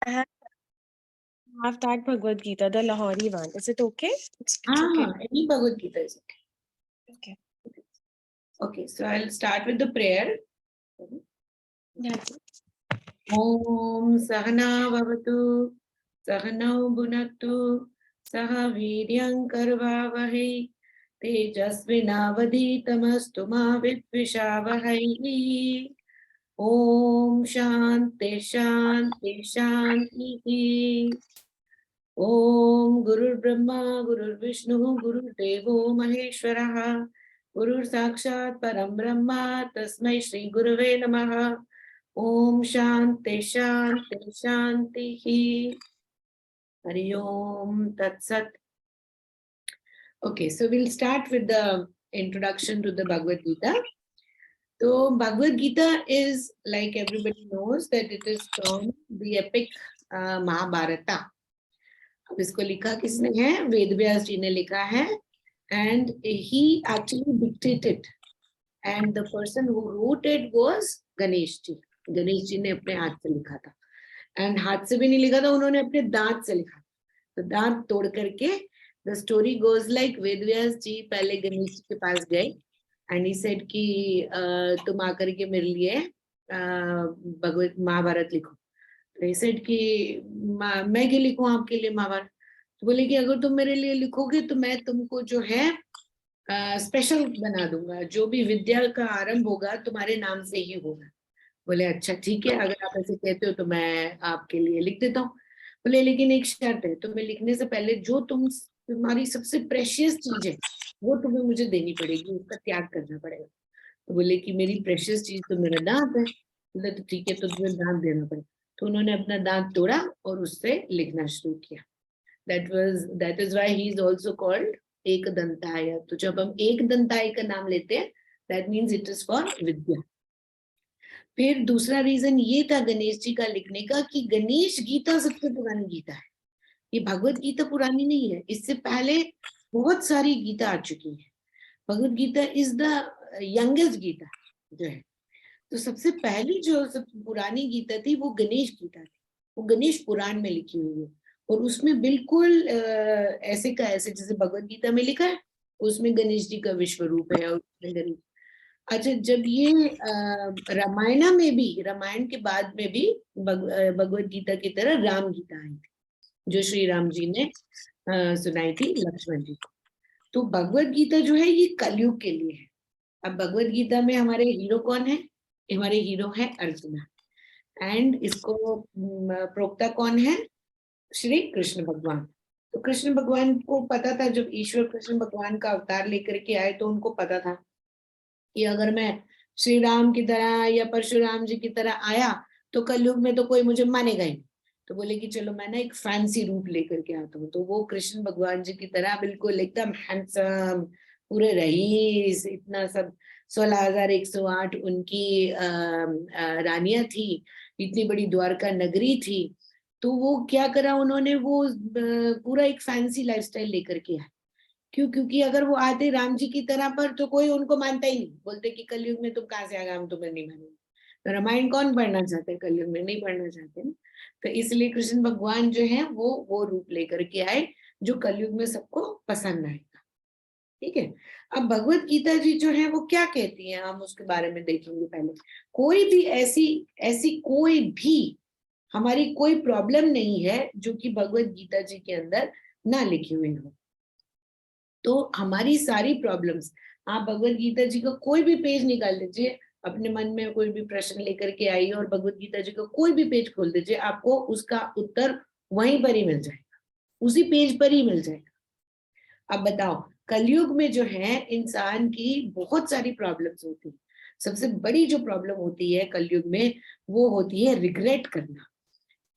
have that Bhagavad Gita, the Lahori one. Is it okay? It's okay. Any Bhagavad Gita is okay. Okay. Okay, so I'll start with the prayer. Yeah. Om Sahana Bhavatu Sahanau Bhunaktu Saha Viryam Karvavahe Tejasvinavaditamastu ma Vidvishavahai. Om Shanti Shanti Shanti. Om Gurur Brahma Gurur Vishnu Gurur Devo Maheshwaraha Gurur Sakshat Param Brahma Tasmai Shri Gurave Namaha. Om Shanti Shanti Shanti. Hari Om Tat Sat. Okay, so we'll start with the introduction to the Bhagavad Gita. So Bhagavad Gita is, like everybody knows, that it is from the epic Mahabharata. अब इसको लिखा किसने है? वेद व्यास जी ने लिखा है. And he actually dictated, and the person who wrote it was Ganesh ji. Ganesh ji ने अपने हाथ से लिखा था. एंड हाथ से भी नहीं लिखा था, उन्होंने अपने दांत से लिखा. तो दांत तोड़ करके the story goes like Ved Vyas जी पहले गणेश जी के पास गए एंड ही सेड कि तुम आकर के मेरे लिए भगवत महाभारत लिखो. तो ही सेड कि मैं क्यों लिखूं आपके लिए महाभारत? तो बोले कि अगर तुम मेरे लिए लिखोगे तो मैं तुमको जो है स्पेशल बना दूंगा, जो भी विद्या का आरंभ होगा तुम्हारे नाम से ही होगा. बोले अच्छा ठीक है, अगर आप ऐसे कहते हो तो मैं आपके लिए लिख देता हूँ. बोले लेकिन एक शर्त है, तुम्हें लिखने से पहले जो तुम्हारी सबसे प्रेशियस चीज है वो तुम्हें मुझे देनी पड़ेगी, उसका त्याग करना पड़ेगा. तो बोले कि मेरी प्रेशियस चीज तो मेरा दांत है. बोले तो ठीक है, तो तुम्हें दांत देना पड़ेगा. तो उन्होंने अपना दांत तोड़ा और उससे लिखना शुरू किया. that is why he is also called एक दंताय. तो जब हम एक दंताय का नाम लेते हैं, that means it is for विद्या. फिर दूसरा रीजन ये था गणेश जी का लिखने का कि गणेश गीता सबसे पुरानी गीता है. ये भगवत गीता पुरानी नहीं है, इससे पहले बहुत सारी गीता आ चुकी है. Bhagavad Gita is the youngest Gita जो है. तो सबसे पहली जो सबसे पुरानी गीता थी वो गणेश गीता थी. वो गणेश पुराण में लिखी हुई है और उसमें बिल्कुल ऐसे का ऐसे जैसे भगवत गीता में लिखा है, उसमें गणेश जी का विश्व रूप है. और गणेश. अच्छा, जब ये रामायण में भी, रामायण के बाद में भी भगवत गीता की तरह राम गीता आई थी, जो श्री राम जी ने सुनाई थी लक्ष्मण जी को. तो भगवत गीता जो है ये कलयुग के लिए है. अब भगवत गीता में हमारे हीरो कौन है? हमारे हीरो है अर्जुना. एंड इसको प्रोक्ता कौन है? श्री कृष्ण भगवान. तो कृष्ण भगवान को पता था, जब ईश्वर कृष्ण भगवान का अवतार लेकर के आए तो उनको पता था कि अगर मैं श्री राम की तरह या परशुराम जी की तरह आया तो कलयुग में तो कोई मुझे मानेगा ही. तो बोले कि चलो मैं ना एक फैंसी रूप लेकर के आता हूँ. तो वो कृष्ण भगवान जी की तरह बिल्कुल एकदम हैंडसम, पूरे रईस, इतना सब 16,108 उनकी रानियां थी, इतनी बड़ी द्वारका नगरी थी. तो वो क्या करा उन्होंने, वो पूरा एक फैंसी लाइफस्टाइल लेकर के आए. क्यों? क्योंकि अगर वो आते राम जी की तरह पर तो कोई उनको मानता ही नहीं. बोलते कि कलयुग में तुम कहाँ से आ गए, हम तुम्हें नहीं मानेंगे. तो रामायण कौन पढ़ना चाहते हैं? कलयुग में नहीं पढ़ना चाहते ना. तो इसलिए कृष्ण भगवान जो है वो रूप लेकर के आए जो कलयुग में सबको पसंद आएगा. ठीक है. अब भगवत गीता जी जो है वो क्या कहती है, हम उसके बारे में देखेंगे. पहले कोई भी ऐसी कोई भी हमारी कोई प्रॉब्लम नहीं है जो कि भगवत गीता जी के अंदर ना लिखी हुई हो. तो हमारी सारी प्रॉब्लम्स, आप भगवत गीता जी का कोई भी पेज निकाल लीजिए, अपने मन में कोई भी प्रश्न लेकर के आइए और भगवत गीता जी का कोई भी पेज खोल दीजिए, आपको उसका उत्तर वहीं पर ही मिल जाएगा, उसी पेज पर ही मिल जाएगा. अब बताओ, कलयुग में जो है इंसान की बहुत सारी प्रॉब्लम्स होती है. सबसे बड़ी जो प्रॉब्लम होती है कलयुग में वो होती है रिग्रेट करना,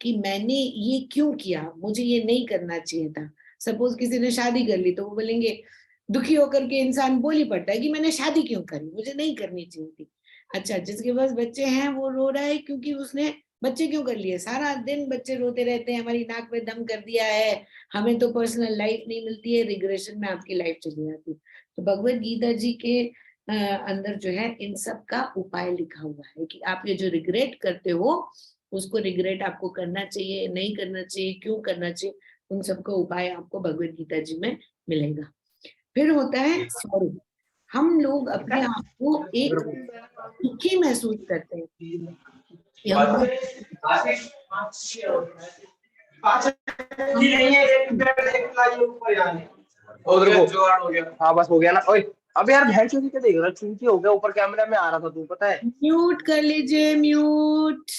कि मैंने ये क्यों किया, मुझे ये नहीं करना चाहिए था. सपोज किसी ने शादी कर ली तो वो बोलेंगे, दुखी होकर के इंसान बोल ही पड़ता है कि मैंने शादी क्यों करी, मुझे नहीं करनी चाहिए थी. अच्छा, जिसके पास बच्चे हैं वो रो रहा है क्योंकि उसने बच्चे क्यों कर लिए. सारा दिन बच्चे रोते रहते हैं, हमारी नाक में दम कर दिया है, हमें तो पर्सनल लाइफ नहीं मिलती है, रिग्रेशन में आपकी लाइफ चली जाती है. तो भगवत गीता जी के अंदर जो है इन सब का उपाय लिखा हुआ है कि आप ये जो रिग्रेट करते हो उसको रिग्रेट आपको करना चाहिए, नहीं करना चाहिए, क्यों करना चाहिए, उन सबका उपाय आपको भगवत गीता जी में मिलेगा। फिर होता है सॉरो। हम लोग अपने आप को एक दुखी महसूस करते हैं कि हम बहुत हाँ बस हो गया ना। ओए अब यार भैंस चोरी क्या देख रहा, चूंकि हो गया ऊपर कैमरा में आ रहा था, तू पता है। म्यूट कर लीजिए, म्यूट।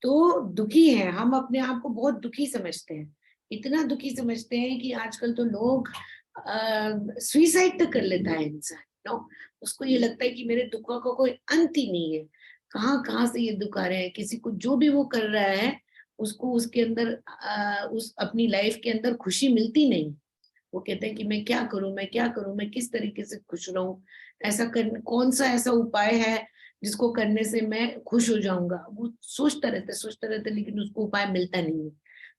तो दुखी है, हम अपने आप को बहुत दुखी समझते हैं, इतना दुखी समझते हैं कि आजकल तो लोग सुइसाइड तक कर लेता है इंसान। नो, उसको ये लगता है कि मेरे दुखों का कोई अंत ही नहीं है, कहाँ कहाँ से ये दुख आ रहे हैं। किसी को जो भी वो कर रहा है उसको उसके अंदर उस अपनी लाइफ के अंदर खुशी मिलती नहीं। वो कहते हैं कि मैं क्या करूं, मैं क्या करूं, मैं किस तरीके से खुश रहूं, ऐसा कर, कौन सा ऐसा उपाय है जिसको करने से मैं खुश हो जाऊंगा। वो सोचते रहते लेकिन उसको उपाय मिलता नहीं है।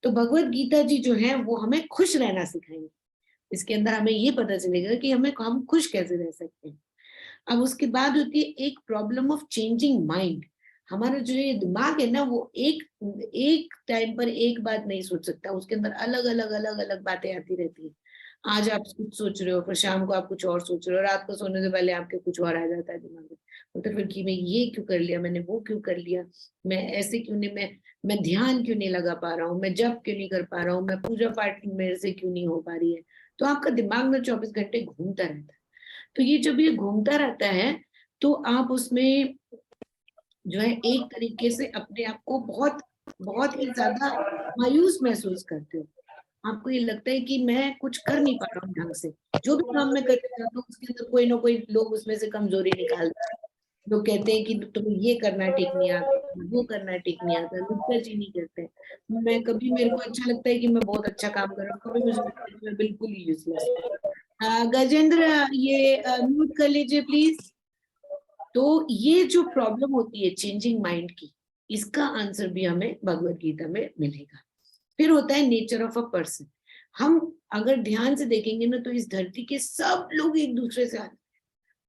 तो भगवत गीता जी जो है वो हमें खुश रहना सिखाएंगे। इसके अंदर हमें ये पता चलेगा कि हम खुश कैसे रह सकते हैं। अब उसके बाद होती है एक प्रॉब्लम ऑफ चेंजिंग माइंड। हमारा जो ये दिमाग है ना वो एक एक टाइम पर एक बात नहीं सोच सकता, उसके अंदर अलग अलग बातें आती रहती है। आज आप कुछ सोच रहे हो, फिर शाम को आप कुछ और सोच रहे हो, रात को सोने से पहले आपके कुछ और आ जाता है दिमाग में। तो फिर कि मैं ये क्यों कर लिया, मैंने वो क्यों कर लिया, मैं ऐसे क्यों नहीं, मैं ध्यान क्यों नहीं लगा पा रहा हूँ, मैं जप क्यों नहीं कर पा रहा हूँ, मैं पूजा पाठ मेरे से क्यों नहीं हो पा रही है। तो आपका दिमाग में 24 घंटे घूमता रहता है। तो ये जब ये घूमता रहता है तो आप उसमें जो है एक तरीके से अपने आप को बहुत बहुत ही ज्यादा मायूस महसूस करते हो। आपको ये लगता है कि मैं कुछ कर नहीं पा रहा हूँ ढंग से, जो भी काम मैं करना चाहता हूँ उसके अंदर कोई ना कोई लोग उसमें से कमजोरी निकालते हैं। लोग कहते हैं कि तुम्हें ये करना ठीक नहीं आता, वो करना ठीक नहीं आता, नुक्ताचीनी नहीं करते। मैं कभी, मेरे को अच्छा लगता है कि मैं बहुत अच्छा काम कर रहा हूँ, कभी मुझे लगता है कि मैं बिल्कुल ही यूजलेस हूँ। गजेंद्र, ये म्यूट कर लीजिए प्लीज। तो ये जो प्रॉब्लम होती है चेंजिंग माइंड की, इसका आंसर भी हमें भगवत गीता में मिलेगा। फिर होता है नेचर ऑफ अ पर्सन। हम अगर ध्यान से देखेंगे ना तो इस धरती के सब लोग एक दूसरे से आते,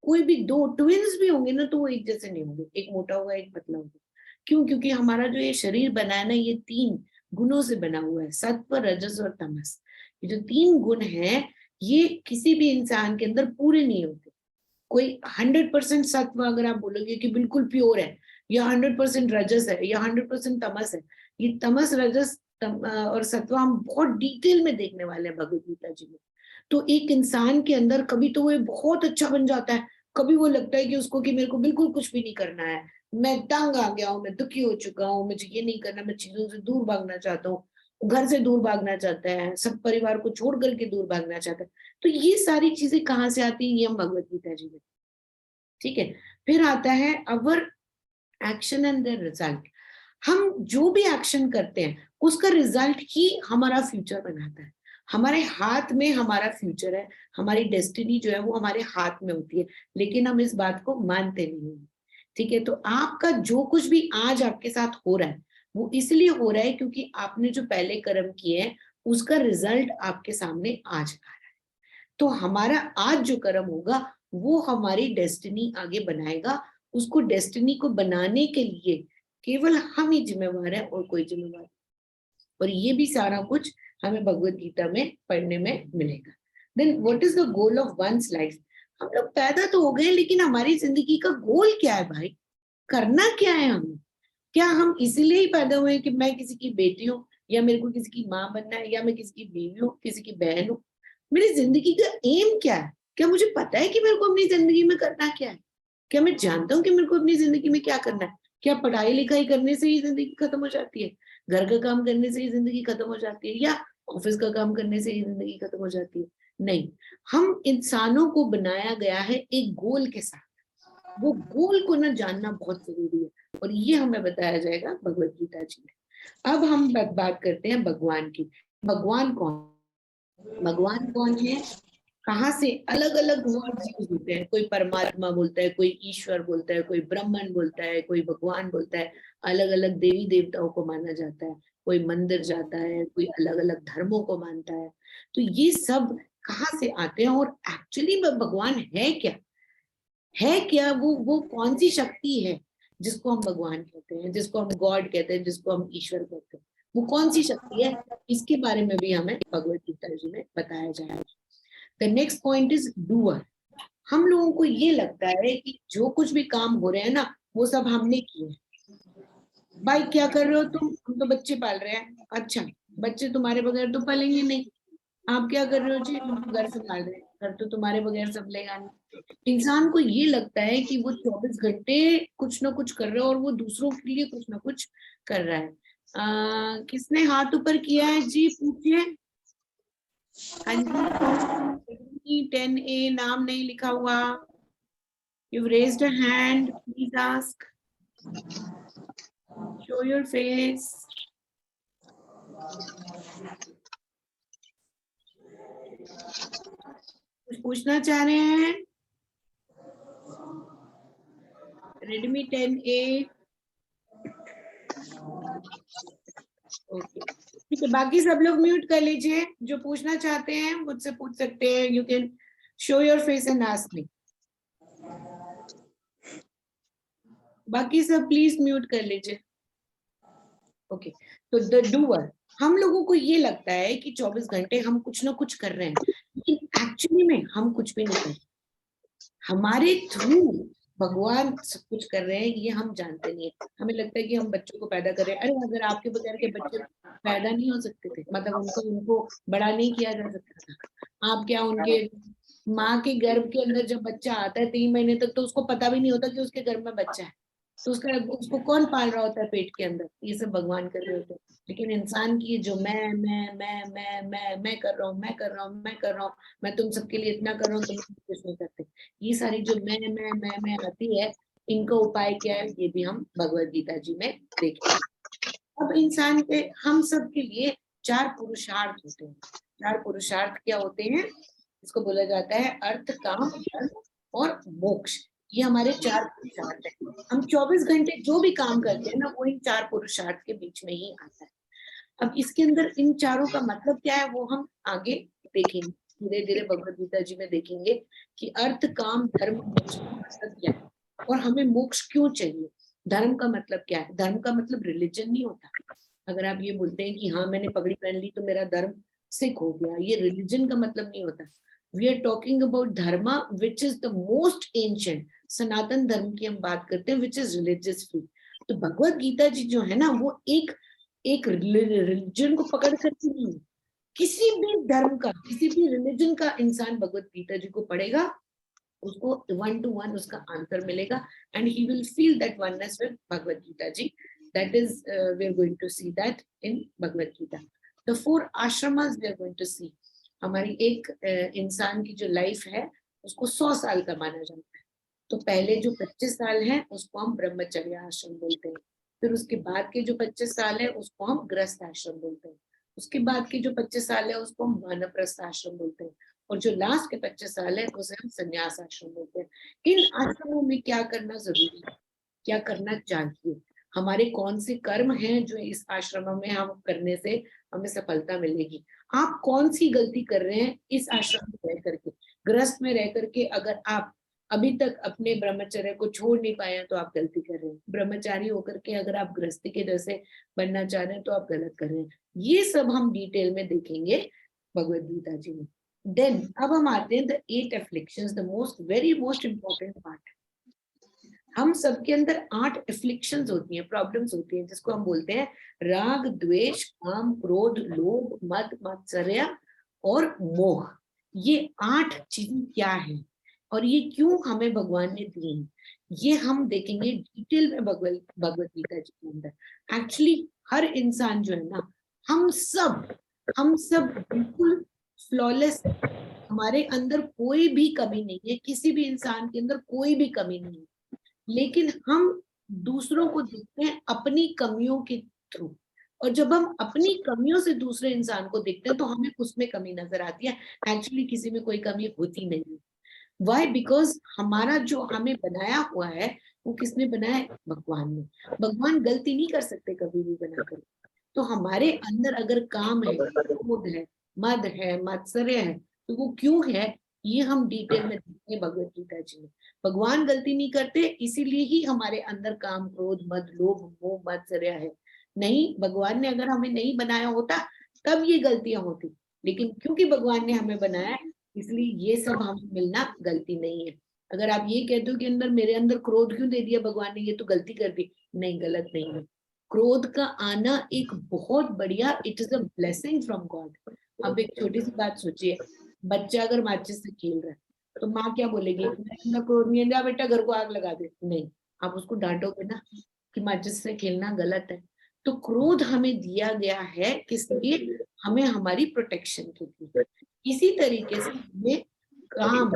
कोई भी दो ट्विंस भी होंगे ना तो वो एक जैसे नहीं होंगे, एक मोटा होगा एक पतला होगा। क्यों? क्योंकि हमारा जो ये शरीर बना है ना ये 3 गुणों से बना हुआ है, सत्व, रजस और तमस। ये जो 3 गुण है ये किसी भी इंसान के अंदर पूरे नहीं होते। कोई 100% सत्व अगर आप बोलोगे कि बिल्कुल प्योर है, या 100% रजस है, या 100% तमस है, ये तमस, रजस, और सत्व हम बहुत डिटेल में देखने वाले हैं भगवत गीता जी में। तो एक इंसान के अंदर कभी तो वो बहुत अच्छा बन जाता है, कभी वो लगता है कि उसको कि मेरे को बिल्कुल कुछ भी नहीं करना है, मैं तंग आ गया हूँ, मैं दुखी हो चुका हूँ, मुझे ये नहीं करना, मैं चीजों से दूर भागना चाहता हूँ, घर से दूर भागना चाहता है, सब परिवार को छोड़ करके दूर भागना चाहता है। तो ये सारी चीजें कहाँ से आती है? ये हम भगवत गीता जी में, ठीक है। फिर आता है अवर एक्शन एंड द रिजल्ट। हम जो भी एक्शन करते हैं उसका रिजल्ट ही हमारा फ्यूचर बनाता है। हमारे हाथ में हमारा फ्यूचर है, हमारी डेस्टिनी जो है वो हमारे हाथ में होती है, लेकिन हम इस बात को मानते नहीं हैं, ठीक है। तो आपका जो कुछ भी आज आपके साथ हो रहा है वो इसलिए हो रहा है क्योंकि आपने जो पहले कर्म किए हैं उसका रिजल्ट आपके सामने आज आ रहा है। तो हमारा आज जो कर्म होगा वो हमारी डेस्टिनी आगे बनाएगा। उसको डेस्टिनी को बनाने के लिए केवल हम ही जिम्मेवार है और कोई जिम्मेवार नहीं। और ये भी सारा कुछ हमें भगवत गीता में पढ़ने में मिलेगा। Then what is the goal of one's life? हम लोग पैदा तो हो गए लेकिन हमारी जिंदगी का गोल क्या है भाई? करना क्या है हमें? क्या हम इसीलिए ही पैदा हुए कि मैं किसी की बेटी हूँ, या मेरे को किसी की माँ बनना है, या मैं किसी की बीवी हूँ, किसी की बहन हूँ? मेरी जिंदगी का एम क्या है? क्या मुझे पता है कि मेरे को अपनी जिंदगी में करना क्या है? क्या मैं जानता हूँ कि मेरे को अपनी जिंदगी में क्या करना है? क्या पढ़ाई लिखाई करने से ही जिंदगी खत्म हो जाती है? घर का काम करने से ही जिंदगी खत्म हो जाती है? या ऑफिस का काम करने से ही जिंदगी खत्म हो जाती है? नहीं, हम इंसानों को बनाया गया है एक गोल के साथ। वो गोल को ना जानना बहुत जरूरी है, और ये हमें बताया जाएगा भगवत गीता जी में। अब हम बात करते हैं भगवान की। भगवान कौन? भगवान कौन है? कहाँ से अलग अलग वर्ड्स यूज होते हैं, कोई परमात्मा बोलता है, कोई ईश्वर बोलता है, कोई ब्रह्मन बोलता है, कोई भगवान बोलता है। अलग अलग देवी देवताओं को माना जाता है, कोई मंदिर जाता है, कोई अलग अलग धर्मों को मानता है। तो ये सब कहाँ से आते हैं और एक्चुअली में भगवान है क्या? है क्या वो कौन सी शक्ति है जिसको हम भगवान कहते हैं, जिसको हम गॉड कहते हैं, जिसको हम ईश्वर कहते हैं, वो कौन सी शक्ति है, इसके बारे में भी हमें भगवत गीता जी में बताया जाएगा। The next point is doer. हम लोगों को ये लगता है कि जो कुछ भी काम हो रहे हैं ना, वो सब हमने किए। भाई क्या कर रहे हो तुम? हम तो बच्चे पाल रहे हैं। अच्छा, बच्चे तुम्हारे बगैर तो पलेंगे नहीं। आप क्या कर रहे हो जी? हम घर संभाल रहे हैं। घर तो तुम्हारे बगैर संभलेगा नहीं। इंसान को ये लगता है कि वो 24 घंटे कुछ ना कुछ कर रहा है और वो दूसरों के लिए कुछ ना कुछ कर रहा है। किसने हाथ ऊपर किया है जी? पूछिए। हाँ जी, 10A नाम नहीं लिखा हुआ। You've raised a hand. Please ask. Show your face. कुछ पूछना चाह रहे हैं? Redmi 10A. ओके, ठीक है, बाकी सब लोग म्यूट कर लीजिए। जो पूछना चाहते हैं मुझसे पूछ सकते हैं। You can show your face and ask me. बाकी सब प्लीज म्यूट कर लीजिए। ओके, तो द डूअर, हम लोगों को ये लगता है कि 24 घंटे हम कुछ ना कुछ कर रहे हैं, लेकिन एक्चुअली में हम कुछ भी नहीं कर रहे। हमारे थ्रू भगवान सब कुछ कर रहे हैं, ये हम जानते नहीं है। हमें लगता है कि हम बच्चों को पैदा कर रहे हैं। अरे अगर आपके बगैर के बच्चे पैदा नहीं हो सकते थे, मतलब उनको बड़ा नहीं किया जा सकता था। आप क्या, उनके माँ के गर्भ के अंदर जब बच्चा आता है 3 महीने तक, तो उसको पता भी नहीं होता कि उसके गर्भ में बच्चा है। तो उसको कौन पाल रहा होता है पेट के अंदर? ये सब भगवान कर रहे होते हैं। लेकिन इंसान की जो मैं कर रहा हूँ, मैं कर रहा हूँ, मैं कर रहा हूँ, मैं तुम सबके लिए इतना कर रहा हूँ, तुम कुछ नहीं करते, ये सारी जो मैं आती है, इनका उपाय क्या है, ये भी हम भगवत गीता जी में देखेंगे। अब इंसान के, हम सब के लिए 4 पुरुषार्थ होते हैं। 4 पुरुषार्थ क्या होते हैं? इसको बोला जाता है अर्थ, काम, धर्म और मोक्ष। ये हमारे 4 पुरुषार्थ हैं। हम 24 घंटे जो भी काम करते हैं ना, वो इन 4 पुरुषार्थ के बीच में ही आता है। अब इसके अंदर इन चारों का मतलब क्या है, वो हम आगे देखेंगे। धीरे धीरे भगवत गीता जी में देखेंगे कि अर्थ, काम, धर्म, मोक्ष का मतलब क्या है और हमें मोक्ष क्यों चाहिए। धर्म का मतलब क्या है? धर्म का मतलब रिलीजन नहीं होता। अगर आप ये बोलते हैं कि हाँ मैंने पगड़ी पहन ली तो मेरा धर्म सिख हो गया, ये रिलीजन का मतलब नहीं होता। We are talking about dharma which is the most ancient. Sanatan Dharma की हम बात करते हैं, विच इज रिलीजियस फील्ड। तो भगवत गीता जी जो है ना, वो एक रिलीजन को पकड़ करके नहीं, किसी भी धर्म का, किसी भी रिलीजन का इंसान भगवत गीता जी को पढ़ेगा, उसको 1 to 1 उसका आंसर मिलेगा, and he will feel that oneness with Bhagavad Gita ji. That is, we are going to see that in Bhagavad Gita. The 4 ashramas we are going to see. हमारी एक इंसान की जो लाइफ है उसको 100 साल का माना जाता है। तो पहले जो 25 साल है उसको हम ब्रह्मचर्य आश्रम बोलते हैं। फिर उसके बाद के जो 25 साल है उसको हम गृहस्थ आश्रम बोलते हैं। उसके बाद के जो 25 साल है उसको हम वानप्रस्थ आश्रम बोलते हैं। और जो लास्ट के 25 साल है उसे हम संन्यास आश्रम बोलते हैं। इन आश्रमों में क्या करना जरूरी है, क्या करना चाहिए, हमारे कौन से कर्म हैं जो इस आश्रम में हम करने से हमें सफलता मिलेगी। आप कौन सी गलती कर रहे हैं इस आश्रम में रह करके, गृहस्थ में रह करके? अगर आप अभी तक अपने ब्रह्मचर्य को छोड़ नहीं पाए हैं तो आप गलती कर रहे हैं। ब्रह्मचारी होकर के अगर आप गृहस्थी के जैसे बनना चाह रहे हैं तो आप गलत कर रहे हैं। ये सब हम डिटेल में देखेंगे भगवत गीता जी में। देन अब हम आते हैं the 8 afflictions, the most important part. हम सबके अंदर 8 afflictions होती हैं, प्रॉब्लम्स होती हैं, जिसको हम बोलते हैं राग, द्वेष, काम, क्रोध, लोभ, मद, मात्सर्य और मोह। ये 8 चीजें क्या है और ये क्यों हमें भगवान ने दी है, ये हम देखेंगे डिटेल में भगवत गीता जी के अंदर। एक्चुअली हर इंसान जो है ना, हम सब बिल्कुल फ्लॉलेस है। हमारे अंदर कोई भी कमी नहीं है, किसी भी इंसान के अंदर कोई भी कमी नहीं है। लेकिन हम दूसरों को देखते हैं अपनी कमियों के थ्रू, और जब हम अपनी कमियों से दूसरे इंसान को देखते हैं तो हमें उसमें कमी नजर आती है। एक्चुअली किसी में कोई कमी होती नहीं है। वाई? बिकॉज हमारा जो हमें बनाया हुआ है वो किसने बनाया है? भगवान ने। भगवान गलती नहीं कर सकते कभी भी बनाकर। तो हमारे अंदर अगर काम है, क्रोध है, मद है, मात्सर्य है, तो वो क्यों है, ये हम डिटेल में देखते हैं भगवत गीता जी में। भगवान गलती नहीं करते, इसीलिए ही हमारे अंदर काम, क्रोध, मद, लोभ, मोह, मात्सर्य है। नहीं, भगवान ने अगर हमें नहीं बनाया होता तब ये गलतियां होती, लेकिन क्योंकि भगवान ने हमें बनाया इसलिए ये सब हमें मिलना गलती नहीं है। अगर आप ये कहते हो कि अंदर मेरे अंदर क्रोध क्यों दे दिया भगवान ने, ये तो गलती कर दी, नहीं, गलत नहीं है। क्रोध का आना एक बहुत बढ़िया, it is a blessing from God. अब एक छोटी सी बात सोचिए, बच्चा अगर माचिस से खेल रहा है तो माँ क्या बोलेगी, मेरे अंदर क्रोध नहीं है, जा बेटा घर को आग लगा दे, नहीं, आप उसको डांटोगे ना कि माचिस से खेलना गलत है। तो क्रोध हमें दिया गया है किस लिए, हमें हमारी प्रोटेक्शन के लिए। इसी तरीके से हमें काम,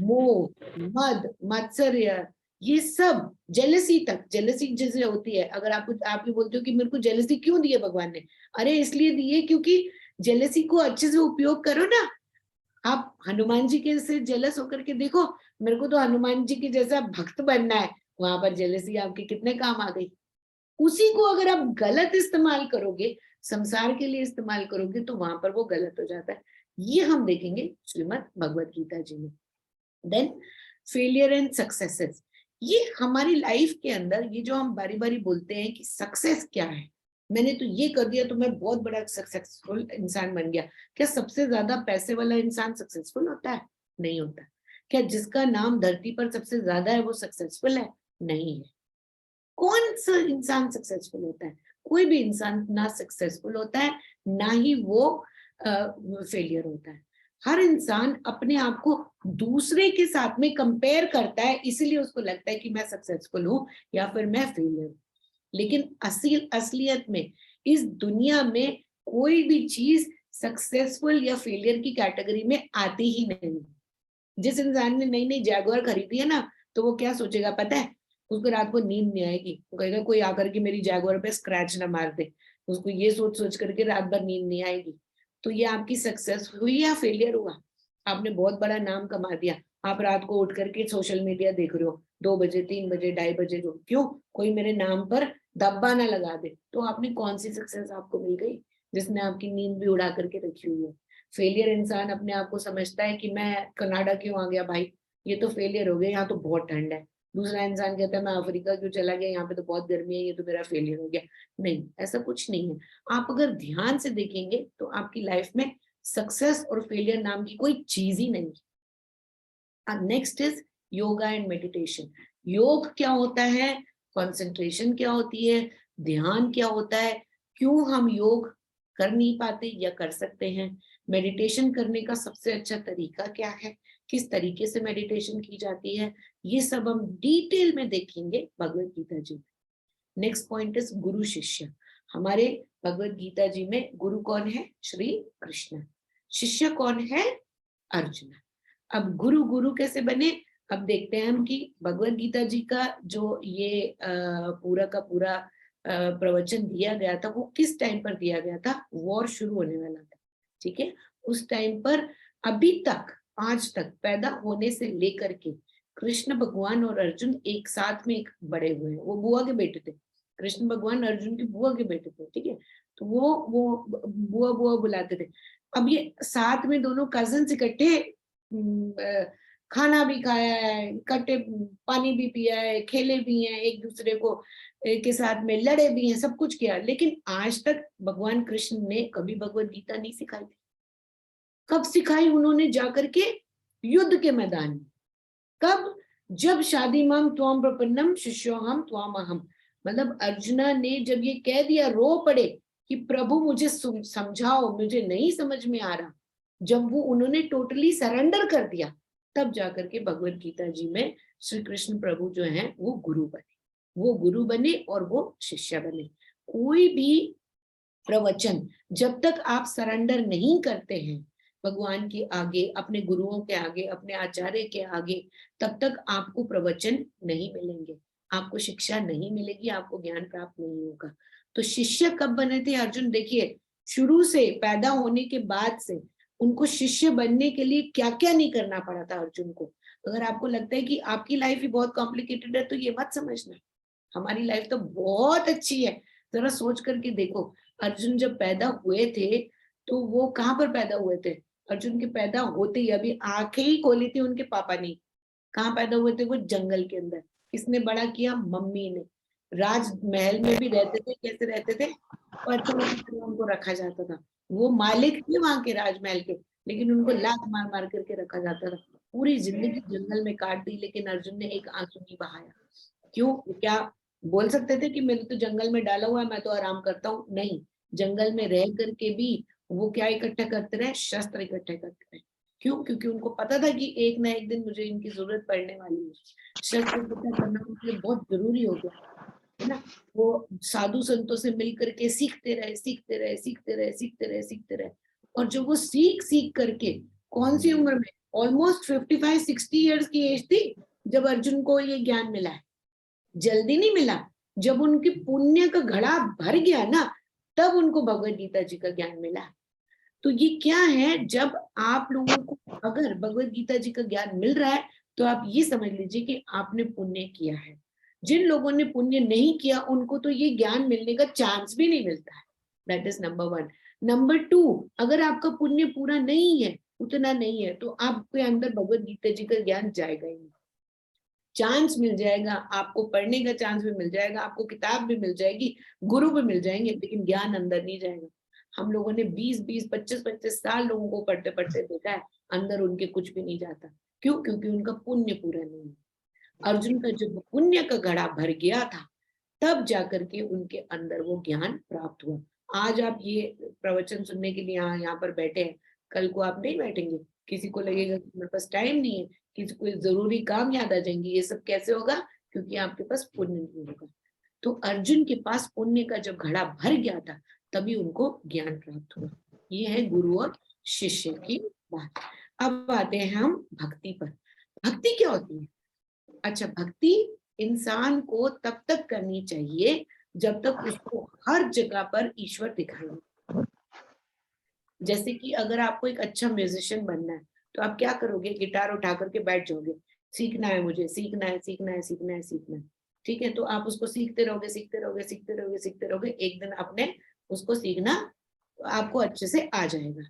मोह, मद, मात्सर्य, ये सब, जेलसी तक, जेलसी जैसे होती है, अगर आप ये बोलते हो कि मेरे को जेलसी क्यों दी है भगवान ने, अरे इसलिए दी है क्योंकि जेलसी को अच्छे से उपयोग करो ना। आप हनुमान जी के से जेलस होकर के देखो, मेरे को तो हनुमान जी के जैसा भक्त बनना है, वहां पर जेलसी आपके कितने काम आ गई। उसी को अगर आप गलत इस्तेमाल करोगे, संसार के लिए इस्तेमाल करोगे, तो वहां पर वो गलत हो जाता है। ये हम देखेंगे श्रीमद् भगवत गीता जी में। देन फेलियर एंड सक्सेसेस, ये हमारी लाइफ के अंदर, ये जो हम बारी बारी बोलते हैं कि सक्सेस क्या है, मैंने तो ये कर दिया तो मैं बहुत बड़ा सक्सेसफुल इंसान बन गया। क्या सबसे ज्यादा पैसे वाला इंसान सक्सेसफुल होता है? नहीं होता। क्या जिसका नाम धरती पर सबसे ज्यादा है वो सक्सेसफुल है? नहीं है। कौन सा इंसान सक्सेसफुल होता है? कोई भी इंसान ना सक्सेसफुल होता है, ना ही वो फेलियर होता है। हर इंसान अपने आप को दूसरे के साथ में कंपेयर करता है, इसीलिए उसको लगता है कि मैं सक्सेसफुल हूं या फिर मैं फेलियर हूं। लेकिन असलियत में इस दुनिया में कोई भी चीज सक्सेसफुल या फेलियर की कैटेगरी में आती ही नहीं। जिस इंसान ने नई नई जैगुआर खरीदी है ना, तो वो क्या सोचेगा पता है, उसको रात को नींद नहीं आएगी, वो कहेगा कोई आकर के मेरी जैगुआर पे स्क्रैच ना मार दे, उसको ये सोच सोच करके रात भर नींद नहीं आएगी। तो ये आपकी सक्सेस हुई या फेलियर हुआ? आपने बहुत बड़ा नाम कमा दिया, आप रात को उठ करके सोशल मीडिया देख रहे हो 2 बजे, 3 बजे, 2:30 बजे, जो क्यों, कोई मेरे नाम पर धब्बा ना लगा दे। तो आपने कौन सी सक्सेस आपको मिल गई जिसने आपकी नींद भी उड़ा करके रखी हुई है? फेलियर इंसान अपने आप को समझता है कि मैं कनाडा क्यों आ गया भाई, ये तो फेलियर हो गया, यहाँ तो बहुत ठंड है। दूसरा इंसान कहता है मैं अफ्रीका क्यों चला गया, यहाँ पे तो बहुत गर्मी है, ये तो मेरा फेलियर हो गया। नहीं, ऐसा कुछ नहीं है। आप अगर ध्यान से देखेंगे तो आपकी लाइफ में सक्सेस और फेलियर नाम की कोई चीज ही नहीं है। Next is yoga and meditation. योग क्या होता है, कंसंट्रेशन क्या होती है, ध्यान क्या होता है, क्यों हम योग कर नहीं पाते या कर सकते हैं, मेडिटेशन करने का सबसे अच्छा तरीका क्या है, किस तरीके से मेडिटेशन की जाती है, ये सब हम डिटेल में देखेंगे भगवत गीता जी में। नेक्स्ट पॉइंट इज गुरु शिष्य। हमारे भगवत गीता जी में गुरु कौन है? श्री कृष्ण। शिष्य कौन है? अर्जुन। अब गुरु गुरु कैसे बने? अब देखते हैं हम कि भगवत गीता जी का जो ये पूरा का पूरा प्रवचन दिया गया था, वो किस टाइम पर दिया गया था? वॉर शुरू होने वाला था, ठीक है, उस टाइम पर। अभी तक, आज तक पैदा होने से लेकर के कृष्ण भगवान और अर्जुन एक साथ में एक बड़े हुए हैं। वो बुआ के बेटे थे, कृष्ण भगवान अर्जुन की बुआ के बेटे थे, ठीक है। तो वो बुआ बुआ बुलाते थे। अब ये साथ में दोनों कजिन्स इकट्ठे खाना भी खाया है, इकट्ठे पानी भी पिया है, खेले भी हैं, एक दूसरे को के साथ में लड़े भी हैं, सब कुछ किया, लेकिन आज तक भगवान कृष्ण ने कभी भगवत गीता नहीं सिखाई थी। कब सिखाई उन्होंने? जाकर के युद्ध के मैदान में। कब? जब शादी माम त्वाम प्रपन्नम शिष्योहम त्वाम अहम। मतलब अर्जुना ने जब ये कह दिया, रो पड़े कि प्रभु मुझे समझाओ, मुझे नहीं समझ में आ रहा, जब वो उन्होंने टोटली सरेंडर कर दिया, तब जाकर के भगवत गीता जी में श्री कृष्ण प्रभु जो हैं वो गुरु बने। वो गुरु बने और वो शिष्य बने। कोई भी प्रवचन जब तक आप सरेंडर नहीं करते हैं भगवान के आगे, अपने गुरुओं के आगे, अपने आचार्य के आगे, तब तक आपको प्रवचन नहीं मिलेंगे, आपको शिक्षा नहीं मिलेगी, आपको ज्ञान प्राप्त नहीं होगा। तो शिष्य कब बने थे अर्जुन? देखिए, शुरू से, पैदा होने के बाद से उनको शिष्य बनने के लिए क्या क्या नहीं करना पड़ा था अर्जुन को। अगर आपको लगता है कि आपकी लाइफ ही बहुत कॉम्प्लिकेटेड है, तो ये मत समझना, हमारी लाइफ तो बहुत अच्छी है। जरा सोच करके देखो, अर्जुन जब पैदा हुए थे तो वो कहाँ पर पैदा हुए थे? अर्जुन के पैदा होते ही अभी आंखें ही खोली थी उनके पापा ने, कहाँ पैदा हुए थे वो? जंगल के अंदर। किसने बड़ा किया? मम्मी ने। राजमहल में भी रहते थे, कैसे रहते थे? पत्थरों की तरह उनको रखा जाता था। वो मालिक थे वहां के राजमहल के, लेकिन उनको लात मार मार करके रखा जाता था। पूरी जिंदगी जंगल में काट दी, लेकिन अर्जुन ने एक आंसू नहीं बहाया। क्यों? क्या बोल सकते थे कि मैंने तो जंगल में डाला हुआ है, मैं तो आराम करता हूँ? नहीं, जंगल में रह करके भी वो क्या इकट्ठा करते रहे? शस्त्र इकट्ठे करते रहे। क्यों? क्योंकि उनको पता था कि एक ना एक दिन मुझे इनकी जरूरत पड़ने वाली है। शस्त्र इकट्ठा करना उनके लिए बहुत जरूरी हो गया, है ना। वो साधु संतों से मिल करके सीखते रहे, सीखते रहे, सीखते रहे, सीखते रहे, सीखते रहे। और जब वो सीख सीख करके, कौन सी उम्र में? ऑलमोस्ट 55-60 ईयर्स की एज थी जब अर्जुन को ये ज्ञान मिला है। जल्दी नहीं मिला। जब उनकी पुण्य का घड़ा भर गया ना, तब उनको भगवत गीता जी का ज्ञान मिला। तो ये क्या है, जब आप लोगों को अगर भगवत गीता जी का ज्ञान मिल रहा है, तो आप ये समझ लीजिए कि आपने पुण्य किया है। जिन लोगों ने पुण्य नहीं किया, उनको तो ये ज्ञान मिलने का चांस भी नहीं मिलता है। That is number 1। नंबर 2, अगर आपका पुण्य पूरा नहीं है, उतना नहीं है, तो आपके अंदर भगवत गीता जी का ज्ञान जाएगा ही नहीं। चांस मिल जाएगा, आपको पढ़ने का चांस भी मिल जाएगा, आपको किताब भी मिल जाएगी, गुरु भी मिल जाएंगे, लेकिन ज्ञान अंदर नहीं जाएगा। हम लोगों ने 20-20, 25-25 साल लोगों को पढ़ते पढ़ते देखा है, अंदर उनके कुछ भी नहीं जाता। क्यों? क्योंकि उनका पुण्य पूरा नहीं है। अर्जुन का जब पुण्य का घड़ा भर गया था, तब जाकर के उनके अंदर वो ज्ञान प्राप्त हुआ। आज आप ये प्रवचन सुनने के लिए यहाँ पर बैठे हैं, कल को आप नहीं बैठेंगे। किसी को लगेगा कि मेरे पास टाइम नहीं है, किसी को जरूरी काम याद आ जाएंगे। ये सब कैसे होगा? क्योंकि आपके पास पुण्य नहीं होगा। तो अर्जुन के पास पुण्य का जब घड़ा भर गया था, तभी उनको ज्ञान प्राप्त हुआ। ये है गुरु और शिष्य की बात। अब आते हैं हम भक्ति पर। भक्ति क्या होती है? अच्छा, भक्ति इंसान को तब तक करनी चाहिए जब तक उसको हर जगह पर ईश्वर दिखाई दे। जैसे कि अगर आपको एक अच्छा म्यूजिशियन बनना है, तो आप क्या करोगे? गिटार उठा करके बैठ जाओगे, सीखना है मुझे, सीखना है, सीखना है, सीखना है, सीखना है। ठीक है, तो आप उसको सीखते रहोगे, सीखते रहोगे, सीखते रहोगे, सीखते रहोगे, एक दिन आपने उसको सीखना, आपको अच्छे से आ जाएगा।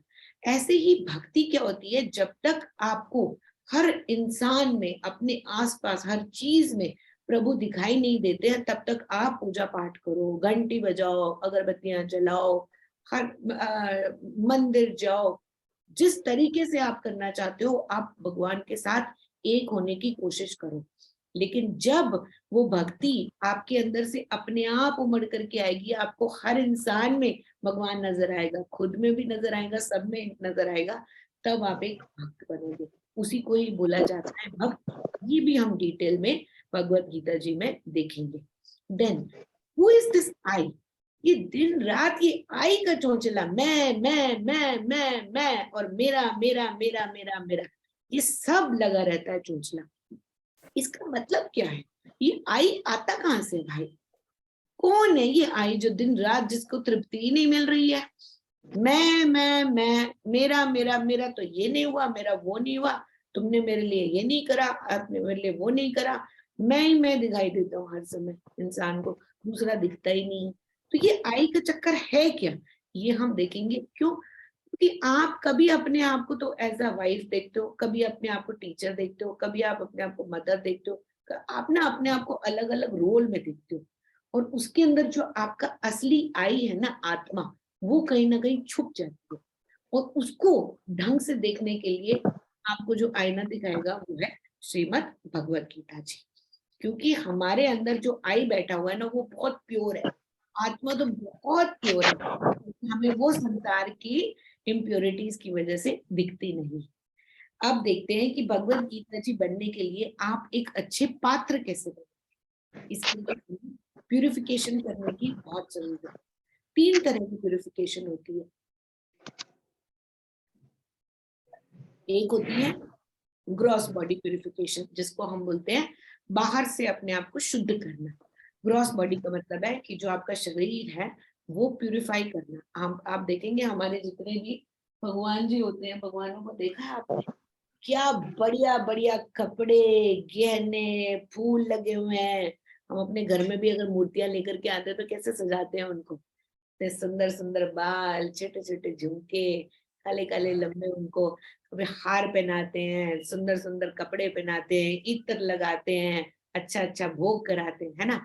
ऐसे ही भक्ति क्या होती है? जब तक आपको हर इंसान में, अपने आसपास हर चीज में प्रभु दिखाई नहीं देते हैं, तब तक आप पूजा पाठ करो, घंटी बजाओ, अगरबत्तियां जलाओ, हर मंदिर जाओ। जिस तरीके से आप करना चाहते हो, आप भगवान के साथ एक होने की कोशिश करो। लेकिन जब वो भक्ति आपके अंदर से अपने आप उमड़ करके आएगी, आपको हर इंसान में भगवान नजर आएगा, खुद में भी नजर आएगा, सब में नजर आएगा, तब आप एक भक्त बनोगे। उसी को ही बोला जाता है भक्त। ये भी हम डिटेल में भगवत गीता जी में देखेंगे। Then who is this I? ये दिन रात ये आई का चौंचला, मैं और मेरा मेरा मेरा मेरा मेरा, ये सब लगा रहता है चौंचला। इसका मतलब क्या है? ये आई आता कहाँ से भाई? कौन है ये आई जो दिन रात जिसको तृप्ति ही नहीं मिल रही है? मैं मेरा मेरा मेरा, तो ये नहीं हुआ, मेरा वो नहीं हुआ, तुमने मेरे लिए ये नहीं करा, आपने मेरे लिए वो नहीं करा। मैं ही मैं दिखाई देता हूँ हर समय इंसान को, दूसरा दिखता ही नहीं। तो ये आई का चक्कर है क्या? ये हम देखेंगे। क्यों? क्योंकि आप कभी अपने आप को तो एज अ वाइफ देखते हो, कभी अपने आप को टीचर देखते हो, कभी आप अपने आप को मदर देखते हो, आप ना अपने आप को अलग अलग रोल में देखते हो। और उसके अंदर जो आपका असली आई है ना, आत्मा, वो कहीं ना कहीं छुप जाती है। और उसको ढंग से देखने के लिए आपको जो आईना दिखाएगा वो है श्रीमद् भगवत गीता जी। क्योंकि हमारे अंदर जो आई बैठा हुआ है ना, वो बहुत प्योर है। आत्मा तो बहुत प्योर है, हमें वो संसार की इम्प्योरिटीज की वजह से दिखती नहीं। अब देखते हैं कि भगवत गीता जी बनने के लिए आप एक अच्छे पात्र कैसे बने। इसके लिए प्यूरिफिकेशन करने की बहुत जरूरत है। 3 तरह की प्यूरिफिकेशन होती है। एक होती है ग्रॉस बॉडी प्यूरिफिकेशन, जिसको हम बोलते हैं बाहर से अपने आप को शुद्ध करना। ग्रॉस बॉडी का मतलब है कि जो आपका शरीर है वो प्यूरिफाई करना। आप देखेंगे हमारे जितने भी भगवान जी होते हैं, भगवानों को देखा है आपने? क्या बढ़िया बढ़िया कपड़े, गहने, फूल लगे हुए हैं। हम अपने घर में भी अगर मूर्तियां लेकर के आते हैं तो कैसे सजाते हैं उनको? सुंदर सुंदर बाल, छोटे छोटे झुमके, काले काले लंबे उनको कभी हार पहनाते हैं, सुंदर सुंदर कपड़े पहनाते हैं, इत्र लगाते हैं, अच्छा अच्छा भोग कराते हैं, है ना।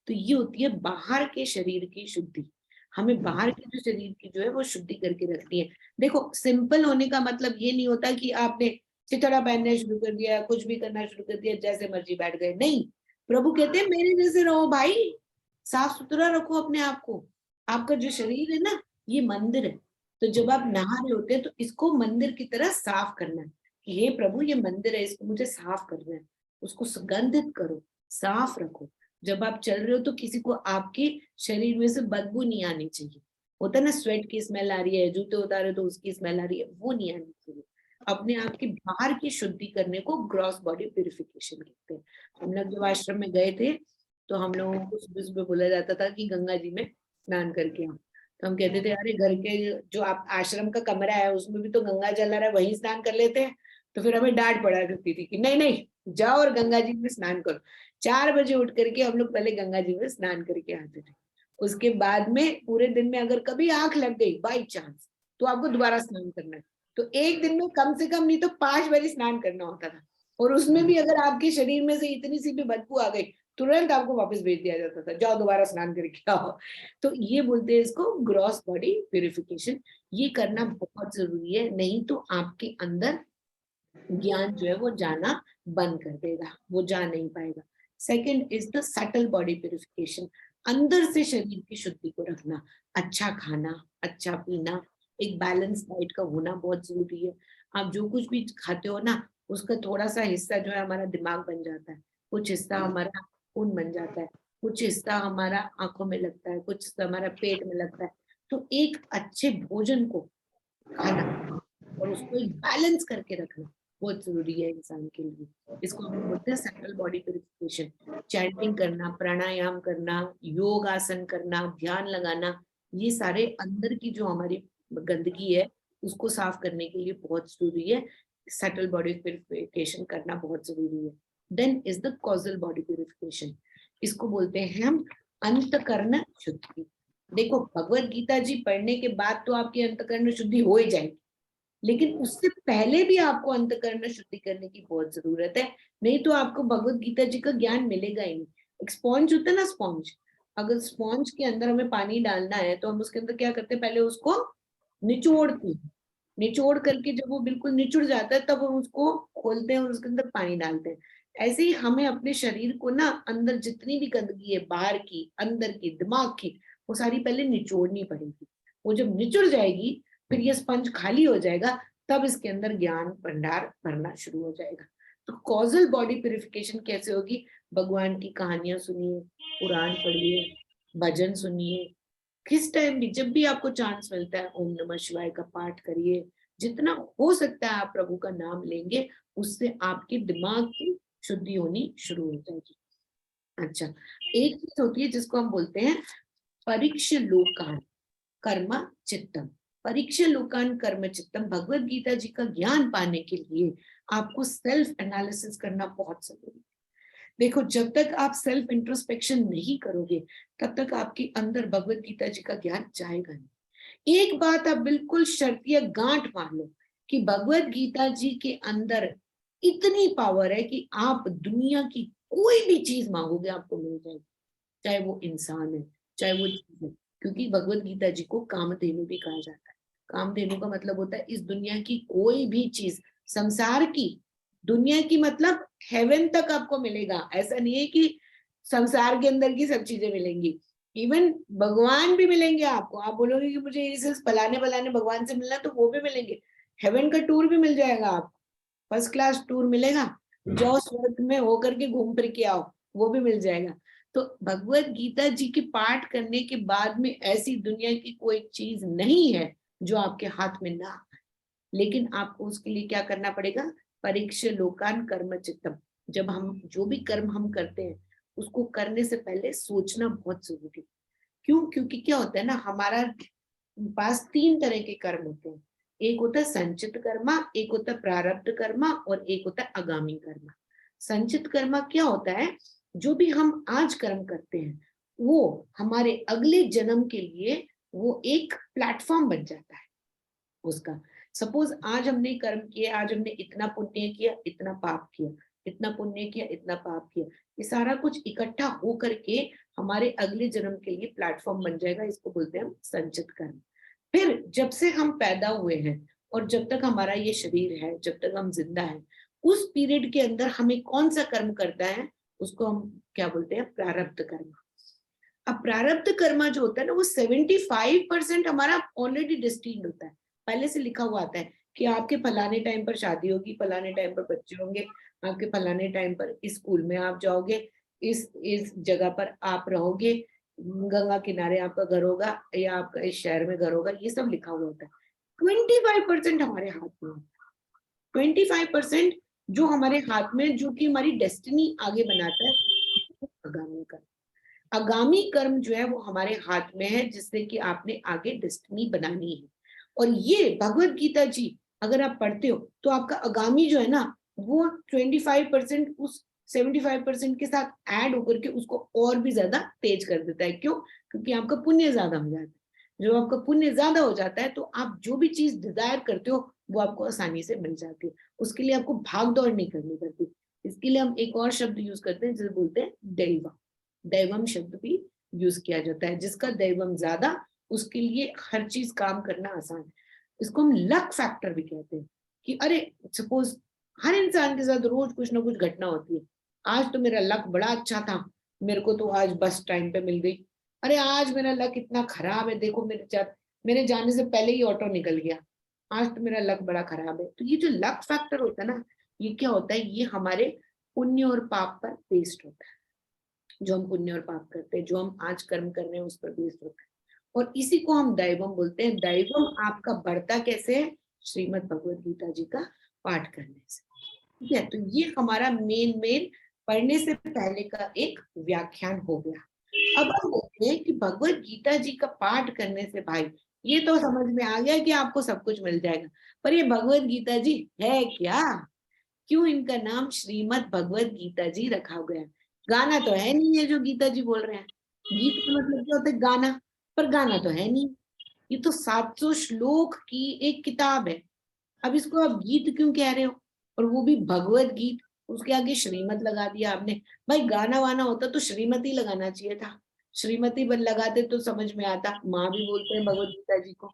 तो ये होती है बाहर के शरीर की शुद्धि। हमें बाहर के जो शरीर की जो है वो शुद्धि करके रखनी है। देखो सिंपल होने का मतलब ये नहीं होता कि आपने चिथड़ा पहनना शुरू कर दिया, कुछ भी करना शुरू कर दिया, जैसे मर्जी बैठ गए, नहीं। प्रभु कहते हैं मेरे जैसे रहो भाई, साफ सुथरा रखो अपने आप को। आपका जो शरीर है ना, ये मंदिर है। तो जब आप नहा रहे होते हैं तो इसको मंदिर की तरह साफ करना है कि हे प्रभु ये मंदिर है, इसको मुझे साफ करना है। उसको सुगंधित करो, साफ रखो। जब आप चल रहे हो तो किसी को आपके शरीर में से बदबू नहीं आनी चाहिए। होता है ना, स्वेट की स्मेल आ रही है, जूते उतारे तो उसकी स्मेल आ रही है, वो नहीं आनी चाहिए। अपने आप की बाहर की शुद्धि करने को ग्रॉस बॉडी प्यूरिफिकेशन कहते हैं। हम लोग जब आश्रम में गए थे तो हम लोगों को सुबह सुबह बोला जाता था कि गंगा जी में स्नान करके आओ। तो हम कहते थे अरे घर के जो आप आश्रम का कमरा है उसमें भी तो गंगा जल आ रहा है, वहीं स्नान कर लेते हैं। तो फिर हमें डांट पड़ा करती थी कि नहीं नहीं, जाओ और गंगा जी में स्नान करो। 4 बजे उठ करके हम लोग पहले गंगा जी में स्नान करके आते थे। उसके बाद में पूरे दिन में अगर कभी आंख लग गई बाई चांस, तो आपको दोबारा स्नान करना है। तो एक दिन में कम से कम नहीं तो 5 बार स्नान करना होता था। और उसमें भी अगर आपके शरीर में से इतनी सी भी बदबू आ गई, तुरंत आपको वापस भेज दिया जाता था, जाओ दोबारा स्नान करके आओ। तो ये बोलते हैं इसको ग्रॉस बॉडी प्यूरिफिकेशन। ये करना बहुत जरूरी है, नहीं तो आपके अंदर ज्ञान जो है वो जाना बंद कर देगा, वो जा नहीं पाएगा। Second is the subtle body purification. अंदर से शरीर की शुद्धि को रखना, अच्छा खाना, अच्छा पीना, एक बैलेंस डाइट का होना बहुत जरूरी है। आप जो कुछ भी खाते हो ना, उसका थोड़ा सा हिस्सा जो है हमारा दिमाग बन जाता है, कुछ हिस्सा हमारा खून बन जाता है, कुछ हिस्सा हमारा आंखों में लगता है, कुछ हिस्सा हमारा पेट में लगता है। तो एक अच्छे भोजन को खाना और उसको एक बैलेंस करके रखना बहुत जरूरी है इंसान के लिए। इसको हम बोलते हैं सेंट्रल बॉडी प्यूरिफिकेशन। चैंटिंग करना, प्राणायाम करना, योग आसन करना, ध्यान लगाना, ये सारे अंदर की जो हमारी गंदगी है उसको साफ करने के लिए बहुत जरूरी है। सेटल बॉडी प्यूरिफिकेशन करना बहुत जरूरी है। Then is the causal body purification. इसको बोलते हैं हम अंतकरण शुद्धि। देखो भगवत गीता जी पढ़ने के बाद तो आपकी अंतकरण शुद्धि हो ही जाएगी, लेकिन उससे पहले भी आपको अंतकरण शुद्धि करने की बहुत जरूरत है। नहीं तो आपको भगवत गीता जी का ज्ञान मिलेगा ही नहीं। एक स्पॉन्ज होता है ना, स्पॉन्ज, अगर स्पॉन्ज के अंदर हमें पानी डालना है तो हम उसके अंदर क्या करते हैं, पहले उसको निचोड़ते हैं। निचोड़ करके जब वो बिल्कुल निचुड़ जाता है तब हम उसको खोलते हैं और उसके अंदर पानी डालते हैं। ऐसे ही हमें अपने शरीर को ना, अंदर जितनी भी गंदगी है, बाहर की, अंदर की, दिमाग की, वो सारी पहले निचोड़नी पड़ेगी। वो जब निचुड़ जाएगी फिर ये स्पंज खाली हो जाएगा, तब इसके अंदर ज्ञान भंडार भरना शुरू हो जाएगा। तो कॉजल बॉडी प्यूरिफिकेशन कैसे होगी? भगवान की कहानियां सुनिए, पुराण पढ़िए, भजन सुनिए, किस टाइम भी जब भी आपको चांस मिलता है ओम नमः शिवाय का पाठ करिए। जितना हो सकता है आप प्रभु का नाम लेंगे, उससे आपके दिमाग की शुद्धि होनी शुरू हो जाएगी। अच्छा, एक चीज होती है जिसको हम बोलते हैं परीक्ष लोकान कर्म चित्तम। परीक्ष लोकान कर्म चित्तम, भगवत गीता जी का ज्ञान पाने के लिए आपको सेल्फ एनालिसिस करना बहुत जरूरी है। देखो जब तक आप सेल्फ इंट्रोस्पेक्शन नहीं करोगे तब तक आपके अंदर भगवत गीता जी का ज्ञान जाएगा नहीं। एक बात आप बिल्कुल शर्तिया गांठ मार लो कि भगवत गीता जी के अंदर इतनी पावर है कि आप दुनिया की कोई भी चीज मांगोगे आपको मिल जाएगी, चाहे वो इंसान है, चाहे वो चीज है। क्योंकि भगवत गीता जी को कामधेनु भी कहा जाता है। कामधेनु का मतलब होता है इस दुनिया की कोई भी चीज, संसार की, दुनिया की मतलब हेवन तक आपको मिलेगा। ऐसा नहीं है कि संसार के अंदर की सब चीजें मिलेंगी, इवन भगवान भी मिलेंगे आपको। आप बोलोगे कि मुझे इसे फलाने फलाने भगवान से मिलना, तो वो भी मिलेंगे। हेवन का टूर भी मिल जाएगा आपको, फर्स्ट क्लास टूर मिलेगा, जाओ स्वर्ग में होकर के घूम फिर के आओ, वो भी मिल जाएगा। तो भगवत गीता जी के पाठ करने के बाद में ऐसी दुनिया की कोई चीज नहीं है जो आपके हाथ में ना आए। लेकिन आपको उसके लिए क्या करना पड़ेगा? परीक्ष लोकान कर्म चित्तम। जब हम जो भी कर्म हम करते हैं उसको करने से पहले सोचना बहुत जरूरी। क्यों? क्योंकि क्या होता है ना, हमारा पास 3 तरह के कर्म होते हैं। एक होता है संचित कर्मा, एक होता है प्रारब्ध कर्मा और एक होता है आगामी कर्मा। संचित कर्मा क्या होता है? जो भी हम आज कर्म करते हैं वो हमारे अगले जन्म के लिए वो एक प्लेटफॉर्म बन जाता है उसका। सपोज आज हमने कर्म किया, आज हमने इतना पुण्य किया, इतना पाप किया, इतना पुण्य किया, इतना पाप किया, ये सारा कुछ इकट्ठा हो करके हमारे अगले जन्म के लिए प्लेटफॉर्म बन जाएगा। इसको बोलते हैं हम संचित कर्म। फिर जब से हम पैदा हुए हैं और जब तक हमारा ये शरीर है, जब तक हम जिंदा हैं, उस पीरियड के अंदर हमें कौन सा कर्म करता है, उसको हम क्या बोलते हैं, प्रारब्ध कर्म। अब प्रारब्ध कर्म जो होता है ना, वो 75% हमारा ऑलरेडी डिस्टिन्ड होता है, पहले से लिखा हुआ आता है कि आपके फलाने टाइम पर शादी होगी, फलाने टाइम पर बच्चे होंगे, आपके फलाने टाइम पर इस स्कूल में आप जाओगे, इस जगह पर आप रहोगे, गंगा किनारे आपका घर होगा या आपका इस शहर में घर होगा, ये सब लिखा हुआ होता है। 25% हमारे हाथ में होता है। 25% जो हमारे हाथ में, जो कि हमारी डेस्टिनी आगे बनाता है, आगामी कर्म। आगामी कर्म जो है वो हमारे हाथ में है, जिससे कि आपने आगे डेस्टिनी बनानी है। और ये भगवत गीता जी अगर आप पढ़ते हो तो आपका आगामी जो है ना, वो 25% उस 75% के साथ ऐड होकर के उसको और भी ज्यादा तेज कर देता है। क्यों? क्योंकि आपका पुण्य ज्यादा हो जाता है। जब आपका पुण्य ज्यादा हो जाता है तो आप जो भी चीज डिजायर करते हो वो आपको आसानी से मिल जाती है। उसके लिए आपको भाग दौड़ नहीं करनी पड़ती। इसके लिए हम एक और शब्द यूज करते हैं जिसे बोलते हैं दैवम। दैवम शब्द भी यूज किया जाता है। जिसका दैवम ज्यादा, उसके लिए हर चीज काम करना आसान है। इसको हम लक फैक्टर भी कहते हैं कि अरे सपोज हर इंसान के साथ रोज कुछ ना कुछ घटना होती है। आज तो मेरा लक बड़ा अच्छा था, मेरे को तो आज बस टाइम पे मिल गई। अरे आज मेरा लक इतना खराब है, देखो मेरे जाने से पहले ही ऑटो निकल गया। आज तो मेरा लक बड़ा खराब है। तो ये जो लक फैक्टर होता है ना, ये क्या होता है, ये हमारे पुण्य और पाप पर बेस्ड होता है। जो हम पुण्य और पाप करते हैं, जो हम आज कर्म कर रहे हैं, उस पर बेस्ड होता है। और इसी को हम दैवम बोलते हैं। दैवम आपका बढ़ता कैसे है? श्रीमद् भगवत गीता जी का पाठ करने से। ठीक है, तो ये हमारा मेन पढ़ने से पहले का एक व्याख्यान हो गया। अब हम देखते हैं कि भगवत गीता जी का पाठ करने से, भाई ये तो समझ में आ गया कि आपको सब कुछ मिल जाएगा, पर ये भगवत गीता जी है क्या? क्यों इनका नाम श्रीमद् भगवत गीता जी रखा गया? गाना तो है नहीं है जो गीता जी बोल रहे हैं। गीत का मतलब क्या होता है? गाना। पर गाना तो है नहीं। ये तो 700 श्लोक की एक किताब है। अब इसको आप गीत क्यों कह रहे हो? और वो भी भगवत गीत, उसके आगे श्रीमत लगा दिया आपने। भाई गाना वाना होता तो श्रीमती लगाना चाहिए था। श्रीमती बन लगाते तो समझ में आता। माँ भी बोलते हैं भगवत गीता जी को,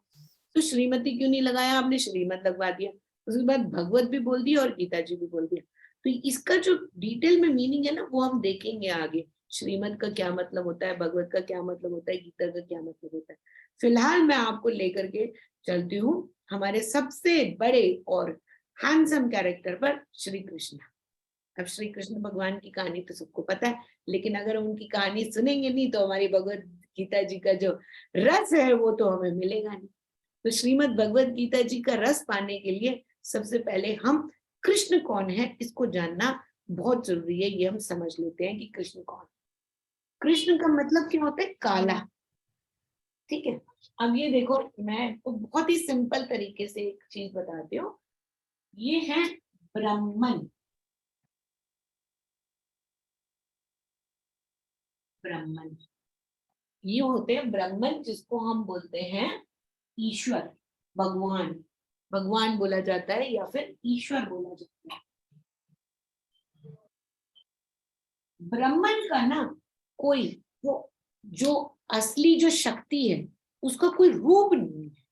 तो श्रीमती क्यों नहीं लगाया आपने? श्रीमत लगवा दिया। उसके बाद भगवत भी बोल दिया और गीता जी भी बोल दिया। तो इसका जो डिटेल में मीनिंग है ना, वो हम देखेंगे आगे। श्रीमत का क्या मतलब होता है, भगवत का क्या मतलब होता है, गीता का क्या मतलब होता है। फिलहाल मैं आपको लेकर के चलती हूँ हमारे सबसे बड़े और हैंडसम कैरेक्टर पर, श्री कृष्ण। अब श्री कृष्ण भगवान की कहानी तो सबको पता है, लेकिन अगर उनकी कहानी सुनेंगे नहीं तो हमारी भगवत गीता जी का जो रस है वो तो हमें मिलेगा नहीं। तो श्रीमद् भगवत गीता जी का रस पाने के लिए सबसे पहले हम कृष्ण कौन है इसको जानना बहुत जरूरी है। ये हम समझ लेते हैं कि कृष्ण कौन। कृष्ण का मतलब क्या होता है? काला। ठीक है, अब ये देखो, मैं तो बहुत ही सिंपल तरीके से एक चीज बताती हूँ। ये है ब्राह्मण। ब्राह्मण ये होते हैं ब्राह्मण, जिसको हम बोलते हैं ईश्वर, भगवान। भगवान बोला जाता है या फिर ईश्वर बोला जाता है। ब्राह्मण का ना कोई जो असली जो शक्ति है उसका कोई रूप नहीं है।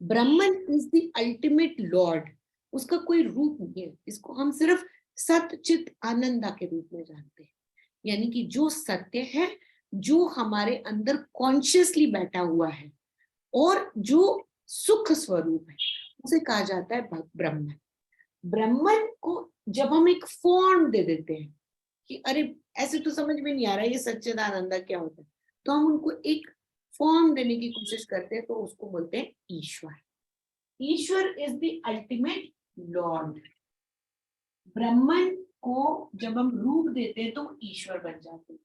ब्राह्मण इज द अल्टीमेट लॉर्ड। उसका कोई रूप नहीं है। इसको हम सिर्फ सत चित आनंदा के रूप में जानते हैं। यानी कि जो सत्य है, जो हमारे अंदर कॉन्शियसली बैठा हुआ है और जो सुख स्वरूप है, उसे कहा जाता है ब्राह्मण। ब्राह्मण को जब हम एक फॉर्म दे देते हैं कि अरे ऐसे तो समझ में नहीं आ रहा ये सच्चिदानंद क्या होता है, तो हम उनको एक फॉर्म देने की कोशिश करते हैं, तो उसको बोलते हैं ईश्वर। ईश्वर इज द अल्टीमेट लॉर्ड। ब्राह्मण को जब हम रूप देते हैं तो ईश्वर बन जाते हैं।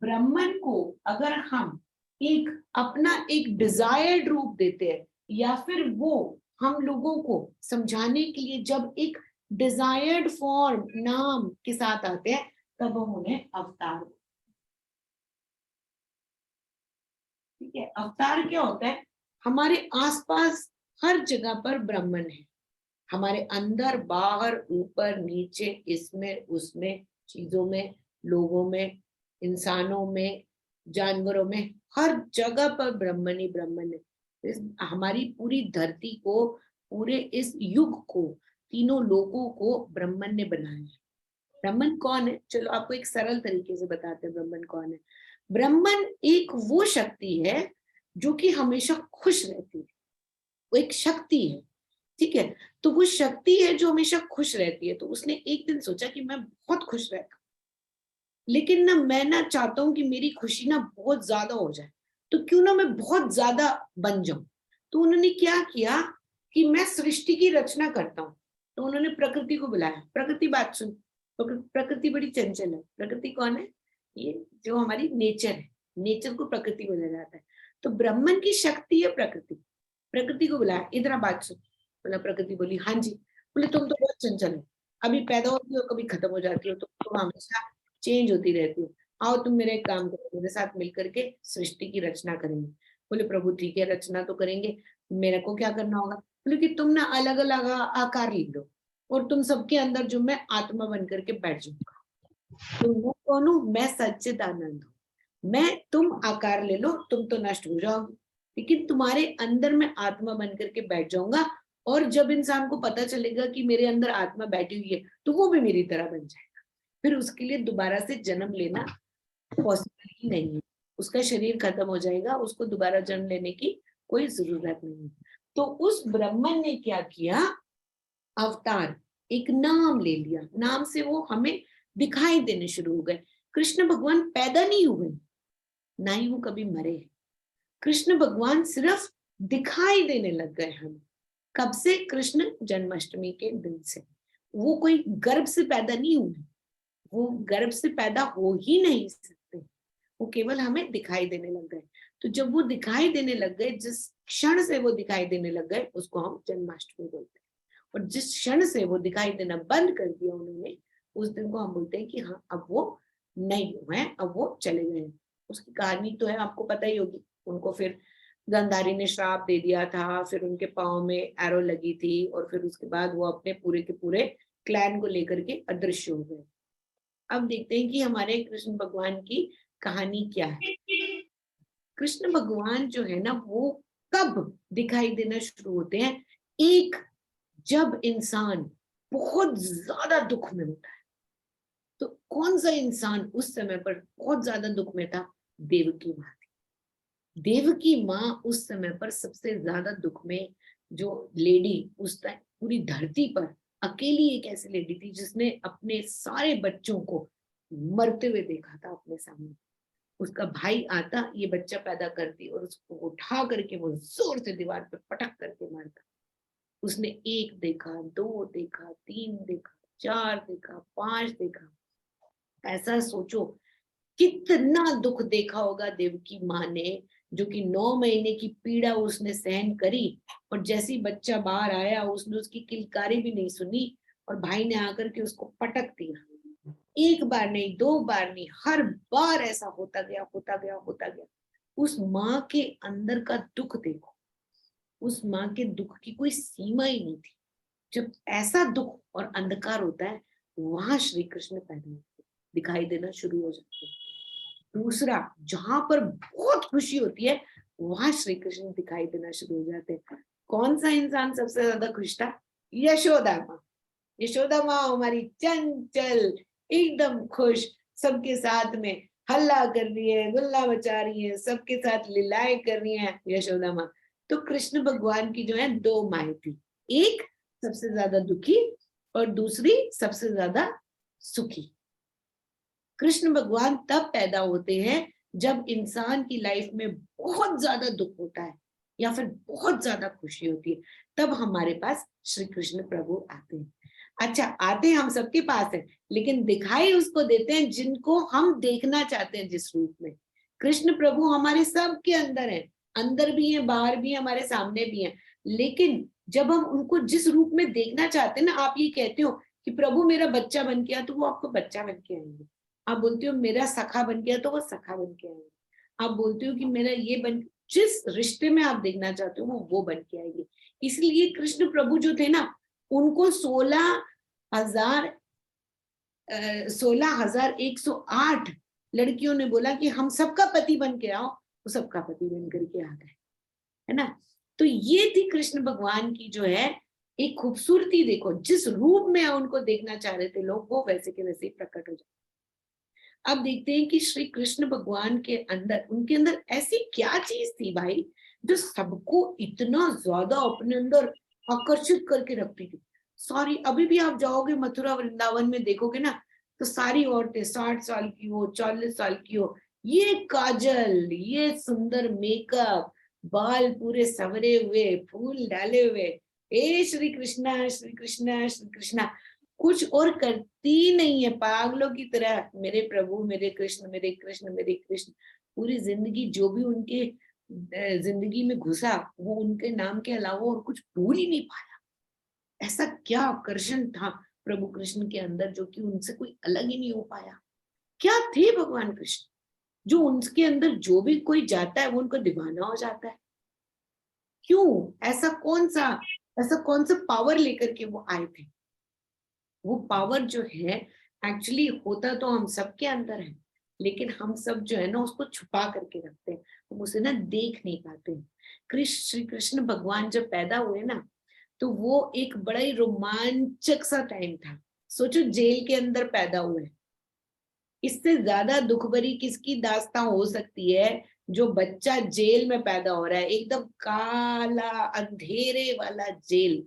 ब्राह्मण को अगर हम एक अपना एक डिजायर्ड रूप देते हैं, या फिर वो हम लोगों को समझाने के लिए जब एक डिजायर्ड फॉर्म नाम के साथ आते हैं, तब हम उन्हें अवतार। ठीक है, अवतार क्या होता है? हमारे आसपास हर जगह पर ब्राह्मण है, हमारे अंदर बाहर ऊपर नीचे, इसमें उसमें, चीजों में, लोगों में, इंसानों में, जानवरों में, हर जगह पर ब्राह्मण ही ब्राह्मण है। हमारी पूरी धरती को, पूरे इस युग को, तीनों लोगों को ब्राह्मण ने बनाया है। ब्राह्मण कौन है? चलो आपको एक सरल तरीके से बताते हैं ब्राह्मण कौन है। ब्राह्मण एक वो शक्ति है जो कि हमेशा खुश रहती है, वो एक शक्ति है, ठीक है। तो वो शक्ति है जो हमेशा खुश रहती है। तो उसने एक दिन सोचा कि मैं बहुत खुश रहता हूँ, लेकिन ना मैं ना चाहता हूँ कि मेरी खुशी ना बहुत ज्यादा हो जाए, तो क्यों ना मैं बहुत ज्यादा बन जाऊं। तो उन्होंने क्या किया कि मैं सृष्टि की रचना करता हूँ। तो उन्होंने प्रकृति को बुलाया, प्रकृति बात सुन। प्रकृति बड़ी चंचल है। प्रकृति कौन है? ये जो हमारी नेचर है, नेचर को प्रकृति बोला जाता है। तो ब्राह्मण की शक्ति है प्रकृति। प्रकृति को बुलाया, इधर बात सुन। बोला, प्रकृति बोली हाँ जी। बोले तुम तो बहुत चंचल हो, अभी पैदा होती हो कभी खत्म हो जाती हो, तो तुम हमेशा चेंज होती रहती हो। आओ तुम मेरा एक काम करो, मेरे साथ मिलकर के सृष्टि की रचना करेंगे। बोले प्रभु ठीक है, रचना तो करेंगे, मेरे को क्या करना होगा? बोले कि तुम ना अलग अलग आकार लिख दो और तुम सबके अंदर जो मैं आत्मा बन करके बैठ जाऊंगा। तो मैं कौन हूं? मैं सच्चिदानंद हूँ। मैं, तुम आकार ले लो, तुम तो नष्ट हो जाओगे, लेकिन तुम्हारे अंदर मैं आत्मा बन करके बैठ जाऊंगा। और जब इंसान को पता चलेगा कि मेरे अंदर आत्मा बैठी हुई है, तो वो भी मेरी तरह बन जाएगा। फिर उसके लिए दोबारा से जन्म लेना पॉसिबल ही नहीं है। उसका शरीर खत्म हो जाएगा, उसको दोबारा जन्म लेने की कोई जरूरत नहीं। तो उस ब्राह्मण ने क्या किया? अवतार, एक नाम ले लिया। नाम से वो हमें दिखाई देने शुरू हो गए। कृष्ण भगवान पैदा नहीं हुए, ना ही वो कभी मरे। कृष्ण भगवान सिर्फ दिखाई देने लग गए हमें। कब से? कृष्ण जन्माष्टमी के दिन से। वो कोई गर्भ से पैदा नहीं हुए, वो गर्भ से पैदा हो ही नहीं सकते, वो केवल हमें दिखाई देने लग गए। तो जब वो दिखाई देने लग गए, जिस क्षण से वो दिखाई देने लग गए, उसको हम जन्माष्टमी बोलते हैं। और जिस क्षण से वो दिखाई देना बंद कर दिया उन्होंने, उस दिन को हम बोलते हैं कि हाँ अब वो नहीं हुए, अब वो चले गए। उसकी कहानी तो है, आपको पता ही होगी। उनको फिर गंधारी ने श्राप दे दिया था, फिर उनके पाँव में एरो लगी थी, और फिर उसके बाद वो अपने पूरे के पूरे क्लैन को लेकर के अदृश्य हो गए। अब देखते हैं कि हमारे कृष्ण भगवान की कहानी क्या है। कृष्ण भगवान जो है ना, वो कब दिखाई देना शुरू होते हैं? एक, जब इंसान बहुत ज्यादा दुख में होता है। तो कौन सा इंसान उस समय पर बहुत ज्यादा दुख में था? देवकी माँ थी। देवकी माँ उस समय पर सबसे ज्यादा दुख में जो लेडी उस टाइम पूरी धरती पर अकेली एक ऐसी लेडी थी जिसने अपने सारे बच्चों को मरते हुए देखा था अपने सामने। उसका भाई आता, ये बच्चा पैदा करती और उसको उठा करके वो जोर से दीवार पर पटक करके मारता। उसने एक देखा, दो देखा, तीन देखा, चार देखा, पांच देखा। ऐसा सोचो कितना दुख देखा होगा देवकी माँ ने, जो कि 9 महीने की पीड़ा उसने सहन करी। और जैसी बच्चा बाहर आया, उसने उसकी किलकारी भी नहीं सुनी और भाई ने आकर के उसको पटक दिया। एक बार नहीं, दो बार नहीं, हर बार ऐसा होता गया, होता गया, होता गया। उस माँ के अंदर का दुख देखो, उस माँ के दुख की कोई सीमा ही नहीं थी। जब ऐसा दुख और अंधकार होता है, वहां श्री कृष्ण पैदा होते, दिखाई देना शुरू हो जाते हैं। दूसरा, जहां पर बहुत खुशी होती है, वहां श्री कृष्ण दिखाई देना शुरू हो जाते हैं। कौन सा इंसान सबसे ज्यादा खुश था? यशोदा माँ। यशोदा माँ हमारी चंचल, एकदम खुश, सबके साथ में हल्ला कर रही है, गुल्ला बचा रही है, सबके साथ लीलाएं कर रही है यशोदा माँ। तो कृष्ण भगवान की जो है दो माएँ थी, एक सबसे ज्यादा दुखी और दूसरी सबसे ज्यादा सुखी। कृष्ण भगवान तब पैदा होते हैं जब इंसान की लाइफ में बहुत ज्यादा दुख होता है या फिर बहुत ज्यादा खुशी होती है, तब हमारे पास श्री कृष्ण प्रभु आते हैं। अच्छा, आते हम सबके पास है, लेकिन दिखाई उसको देते हैं जिनको हम देखना चाहते हैं जिस रूप में। कृष्ण प्रभु हमारे सबके अंदर है, अंदर भी है, बाहर भी है, हमारे सामने भी है। लेकिन जब हम उनको जिस रूप में देखना चाहते हैं ना, आप ये कहते हो कि प्रभु मेरा बच्चा बन गया, तो वो आपको बच्चा बन के आएंगे। आप बोलते हो मेरा सखा बन गया, तो वो सखा बन के आएंगे। आप बोलते हो कि मेरा ये बन, जिस रिश्ते में आप देखना चाहते हो वो बन के आएगी। इसलिए कृष्ण प्रभु जो थे ना, उनको 16,108 लड़कियों ने बोला कि हम सबका पति बन के आओ, वो सबका पति बन करके आ गए, है ना। तो ये थी कृष्ण भगवान की जो है एक खूबसूरती। देखो जिस रूप में उनको देखना चाह रहे थे लोग, वो वैसे के वैसे ही प्रकट हो जाए। अब देखते हैं कि श्री कृष्ण भगवान के अंदर, उनके अंदर ऐसी क्या चीज थी भाई, जो सबको इतना ज्यादा अपने अंदर आकर्षित करके रखती थी। सारी, अभी भी आप जाओगे मथुरा वृंदावन में देखोगे ना, तो सारी औरतें 60 साल की हो, 40 साल की हो, ये काजल, ये सुंदर मेकअप, बाल पूरे संवरे हुए, फूल डाले हुए, ए श्री कृष्णा श्री कृष्णा श्री कृष्णा, कुछ और करती नहीं है, पागलों की तरह मेरे प्रभु मेरे कृष्ण मेरे कृष्ण मेरे कृष्ण। पूरी जिंदगी जो भी उनके जिंदगी में घुसा, वो उनके नाम के अलावा और कुछ भूल ही नहीं पाया। ऐसा क्या आकर्षण था प्रभु कृष्ण के अंदर, जो कि उनसे कोई अलग ही नहीं हो पाया। क्या थे भगवान कृष्ण, जो उनके अंदर जो भी कोई जाता है वो उनको दीवाना हो जाता है। क्यों? ऐसा कौन सा पावर लेकर के वो आए थे? वो पावर जो है एक्चुअली होता तो हम सबके अंदर है, लेकिन हम सब जो है ना उसको छुपा करके रखते हैं, हम उसे ना देख नहीं पाते। श्री कृष्ण भगवान जब पैदा हुए ना, तो वो एक बड़ा ही रोमांचक सा टाइम था। सोचो जेल के अंदर पैदा हुए, इससे ज्यादा दुख भरी किसकी दास्तां हो सकती है? जो बच्चा जेल में पैदा हो रहा है, एकदम काला अंधेरे वाला जेल,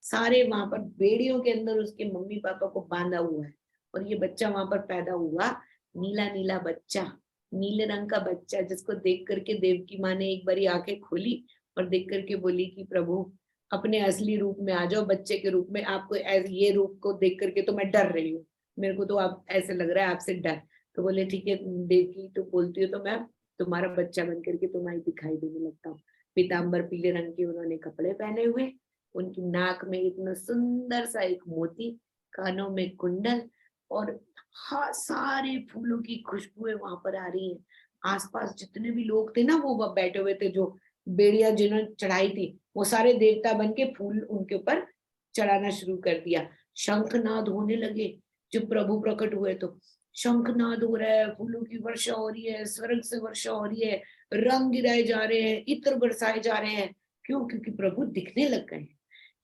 सारे वहां पर बेड़ियों के अंदर उसके मम्मी पापा को बांधा हुआ है, और ये बच्चा वहां पर पैदा हुआ, नीला नीला बच्चा, नीले रंग का बच्चा, जिसको देख करके देवकी माँ ने एक बारी आंखें खोली और देख करके बोली कि प्रभु अपने असली रूप में आ जाओ, बच्चे के रूप में। आपको ये रूप को देख करके तो मैं डर रही हूँ, मेरे को तो आप ऐसे लग रहा है आपसे डर। तो बोले ठीक है देवकी, तो बोलती हो तो मैं तुम्हारा बच्चा बन करके तुम्हारी दिखाई देने लगता हूँ। पीताम्बर पीले रंग के उन्होंने कपड़े पहने हुए, उनकी नाक में इतना सुंदर सा एक मोती, कानों में कुंडल, और हाँ सारे फूलों की खुशबुएं वहां पर आ रही हैं। आसपास जितने भी लोग थे ना, वो बैठे हुए थे, जो बेड़िया जिन्होंने चढ़ाई थी, वो सारे देवता बन के फूल उनके ऊपर चढ़ाना शुरू कर दिया। शंखनाद होने लगे जब प्रभु प्रकट हुए, तो शंखनाद हो रहा है, फूलों की वर्षा हो रही है, स्वर्ग से वर्षा हो रही है, रंग गिराए जा रहे हैं, इत्र बरसाए जा रहे हैं। क्यों? क्योंकि प्रभु दिखने लग गए।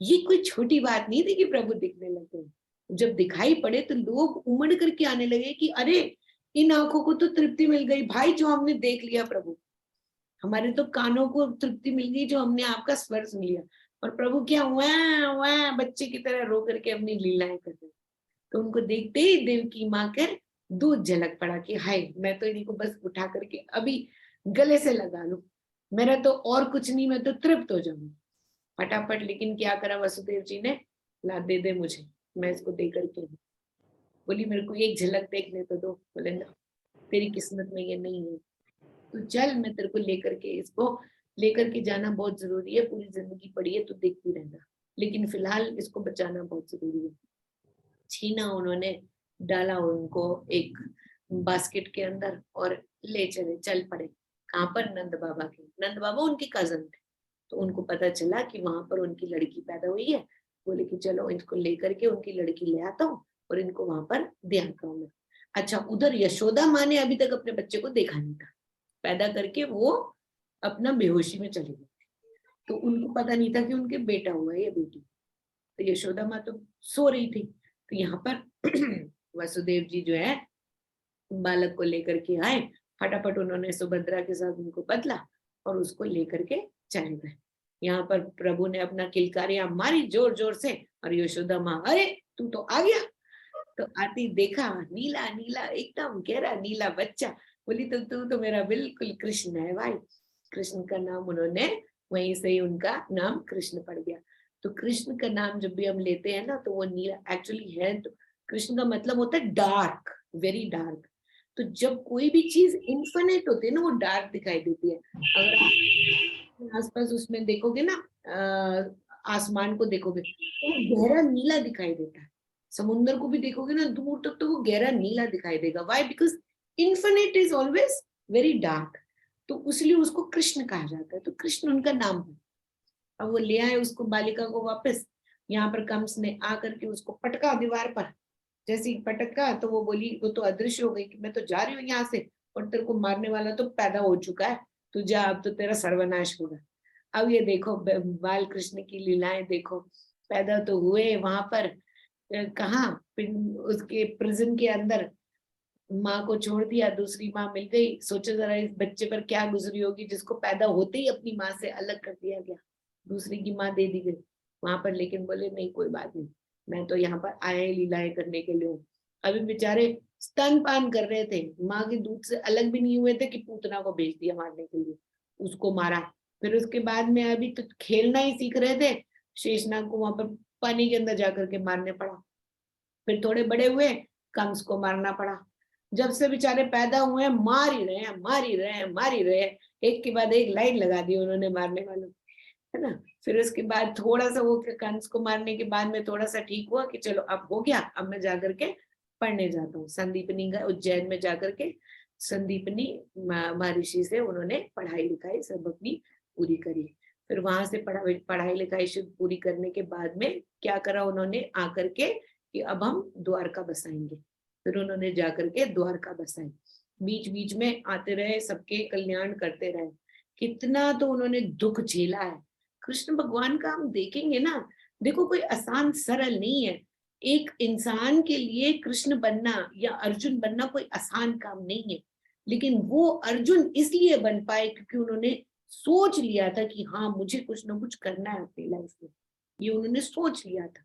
ये कोई छोटी बात नहीं थी कि प्रभु दिखने लग गए। जब दिखाई पड़े तो लोग उमड़ करके आने लगे कि अरे इन आंखों को तो तृप्ति मिल गई भाई, जो हमने देख लिया प्रभु, हमारे तो कानों को तृप्ति मिल गई जो हमने आपका स्वर सुन लिया। और प्रभु क्या हुआ, बच्चे की तरह रो करके अपनी लीलाएं कर रहे। तो उनको देखते ही देवकी माँ कर दूध झलक पड़ा कि हाय, मैं तो इनको बस उठा करके अभी गले से लगा लूं, मेरा तो और कुछ नहीं, मैं तो तृप्त हो जाऊं फटाफट। लेकिन क्या करा वसुदेव जी ने, ला दे दे मुझे, मैं इसको दे करके। बोली मेरे को एक झलक देखने तो दो। बोले ना, तेरी किस्मत में ये नहीं है, तो चल मैं तेरे को लेकर के, इसको लेकर के जाना बहुत जरूरी है, पूरी जिंदगी पड़ी है तो देखती रहना, लेकिन फिलहाल इसको बचाना बहुत जरूरी है। छीना उन्होंने, डाला उनको एक बास्केट के अंदर और ले चल पड़े। कहाँ पर? नंद बाबा के। नंद बाबा उनके कजन थे, तो उनको पता चला कि वहां पर उनकी लड़की पैदा हुई है। बोले कि चलो इसको लेकर के उनकी लड़की ले आता हूँ और इनको वहां पर दे आता हूँ मैं। अच्छा, उधर यशोदा माँ ने अभी तक अपने बच्चे को देखा नहीं था, पैदा करके वो अपना बेहोशी में चली गई, तो उनको पता नहीं था कि उनके बेटा हुआ है या बेटी। तो यशोदा माँ तो सो रही थी, तो यहाँ पर वसुदेव जी जो है बालक को लेकर के आए, फटाफट उन्होंने सुभद्रा के साथ उनको बदला और उसको लेकर के चले गए। यहाँ पर प्रभु ने अपना किलकारियां मारी जोर जोर से, और यशोदा माँ, अरे तू तो आ गया। तो आती देखा नीला नीला एकदम गहरा नीला बच्चा। बोली तो तू तो मेरा बिल्कुल कृष्ण है भाई। कृष्ण का नाम उन्होंने, वहीं से ही उनका नाम कृष्ण पड़ गया। तो कृष्ण का नाम जब भी हम लेते हैं ना, तो वो नीला एक्चुअली है, तो कृष्ण का मतलब होता है डार्क, वेरी डार्क। तो जब कोई भी चीज इन्फिनिट होती है ना, वो डार्क दिखाई देती है। अगर आप आसपास उसमें देखोगे ना, आसमान को देखोगे तो वो गहरा नीला दिखाई देता है। समुद्र को भी देखोगे ना दूर तक, तो वो गहरा नीला दिखाई देगा। Why? Because infinite is always very dark. तो इसलिए उसको कृष्ण कहा जाता है, तो कृष्ण उनका नाम है। अब वो ले आए उसको, बालिका को वापस। यहाँ पर कंस ने आकर के उसको पटका दीवार पर। जैसे ही पटका तो वो बोली, वो तो अदृश्य हो गई कि मैं तो जा रही हूँ यहाँ से, और तेरे को मारने वाला तो पैदा हो चुका है, तू जा, अब तो तेरा सर्वनाश होगा। अब ये देखो बाल कृष्ण की लीलाएं देखो, पैदा तो हुए वहां पर, कहाँ उसके प्रिजन के अंदर, माँ को छोड़ दिया, दूसरी माँ मिल गई। सोचो जरा इस बच्चे पर क्या गुजरी होगी, जिसको पैदा होते ही अपनी माँ से अलग कर दिया गया, दूसरी की माँ दे दी गई वहां पर। लेकिन बोले नहीं कोई बात नहीं, मैं तो यहाँ पर आए लीलाएं करने के लिए। अभी बेचारे स्तनपान कर रहे थे, माँ के दूध से अलग भी नहीं हुए थे कि पूतना को भेज दिया मारने के लिए, उसको मारा। फिर उसके बाद में अभी तो खेलना ही सीख रहे थे, शेषनाग को वहां पर पानी के अंदर जाकर के मारने पड़ा। फिर थोड़े बड़े हुए, कंस को मारना पड़ा। जब से बेचारे पैदा हुए हैं मार ही रहे हैं, मार ही रहे हैं, मार ही रहे हैं, एक के बाद एक लाइन लगा दी उन्होंने मारने वालों, है ना। फिर उसके बाद थोड़ा सा वो कंस को मारने के बाद में थोड़ा सा ठीक हुआ कि चलो अब हो गया, अब मैं जाकर के पढ़ने जाता हूँ। संदीपनी का उज्जैन में जाकर के संदीपनी महर्षि से उन्होंने पढ़ाई लिखाई सब अपनी पूरी करी। फिर वहां से पढ़ाई लिखाई पूरी करने के बाद में क्या करा उन्होंने, आकर के कि अब हम द्वारका बसाएंगे। फिर उन्होंने जाकर के द्वारका बसाई, बीच बीच में आते रहे, सबके कल्याण करते रहे। कितना तो उन्होंने दुख झेला है कृष्ण भगवान का, हम देखेंगे ना। देखो कोई आसान सरल नहीं है, एक इंसान के लिए कृष्ण बनना या अर्जुन बनना कोई आसान काम नहीं है। लेकिन वो अर्जुन इसलिए बन पाए क्योंकि उन्होंने सोच लिया था कि हाँ मुझे कुछ ना कुछ करना है अपनी लाइफ में, ये उन्होंने सोच लिया था।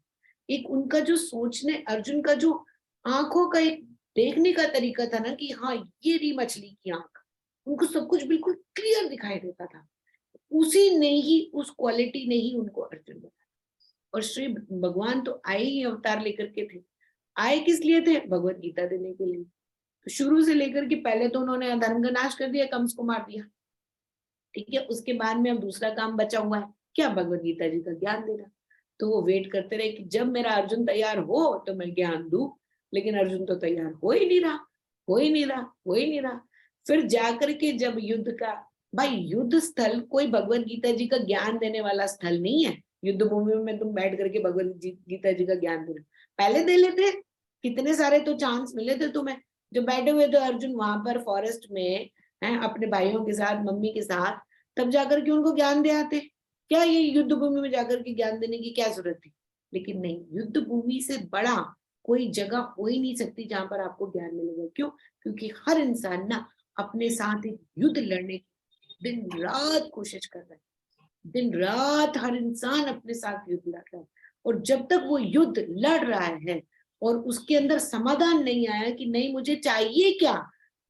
एक उनका जो सोचने, अर्जुन का जो आंखों का एक देखने का तरीका था ना कि हाँ ये रही मछली की आंख, उनको सब कुछ बिल्कुल क्लियर दिखाई देता था। उसी ने ही, उस क्वालिटी ने ही उनको अर्जुन बनाया। और श्री भगवान तो आए ही अवतार लेकर के थे। आए किस लिए थे? भगवत गीता देने के लिए। तो शुरू से लेकर के पहले तो उन्होंने अधर्म का नाश कर दिया, कंस को मार दिया, ठीक है। उसके बाद में अब दूसरा काम बचा हुआ है क्या? भगवत गीता जी का ज्ञान देना। तो वो वेट करते रहे कि जब मेरा अर्जुन तैयार हो तो मैं ज्ञान दूं। लेकिन अर्जुन तो तैयार हो ही नहीं रहा, हो ही नहीं रहा, हो ही नहीं रहा। फिर जाकर के जब युद्ध का, भाई युद्ध स्थल कोई भगवत गीता जी का ज्ञान देने वाला स्थल नहीं है। युद्ध भूमि में तुम बैठ करके भगवत गीता जी का ज्ञान देना, पहले दे लेते, कितने सारे तो चांस मिले थे तुम्हें। जो बैठे हुए थे अर्जुन वहां पर फॉरेस्ट में है अपने भाइयों के साथ, मम्मी के साथ, तब जाकर के उनको ज्ञान दे आते। क्या ये युद्ध भूमि में जाकर के ज्ञान देने की क्या जरूरत थी? लेकिन नहीं, युद्ध भूमि से बड़ा कोई जगह हो ही नहीं सकती जहां पर आपको ज्ञान मिलेगा। क्यों? क्योंकि हर इंसान ना अपने साथ एक युद्ध लड़ने की दिन रात कोशिश कर रहा है, दिन रात हर इंसान अपने साथ युद्ध लड़ रहा है। और जब तक वो युद्ध लड़ रहा है और उसके अंदर समाधान नहीं आया कि नहीं मुझे चाहिए क्या,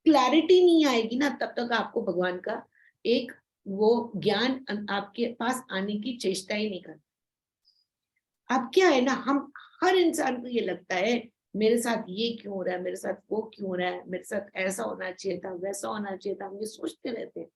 क्लैरिटी नहीं आएगी ना, तब तक आपको भगवान का एक वो ज्ञान आपके पास आने की चेष्टा ही नहीं करता। अब क्या है ना, हम हर इंसान को ये लगता है मेरे साथ ये क्यों हो रहा है, मेरे साथ वो क्यों हो रहा है, मेरे साथ ऐसा होना चाहिए था, वैसा होना चाहिए था, हम ये सोचते रहते हैं।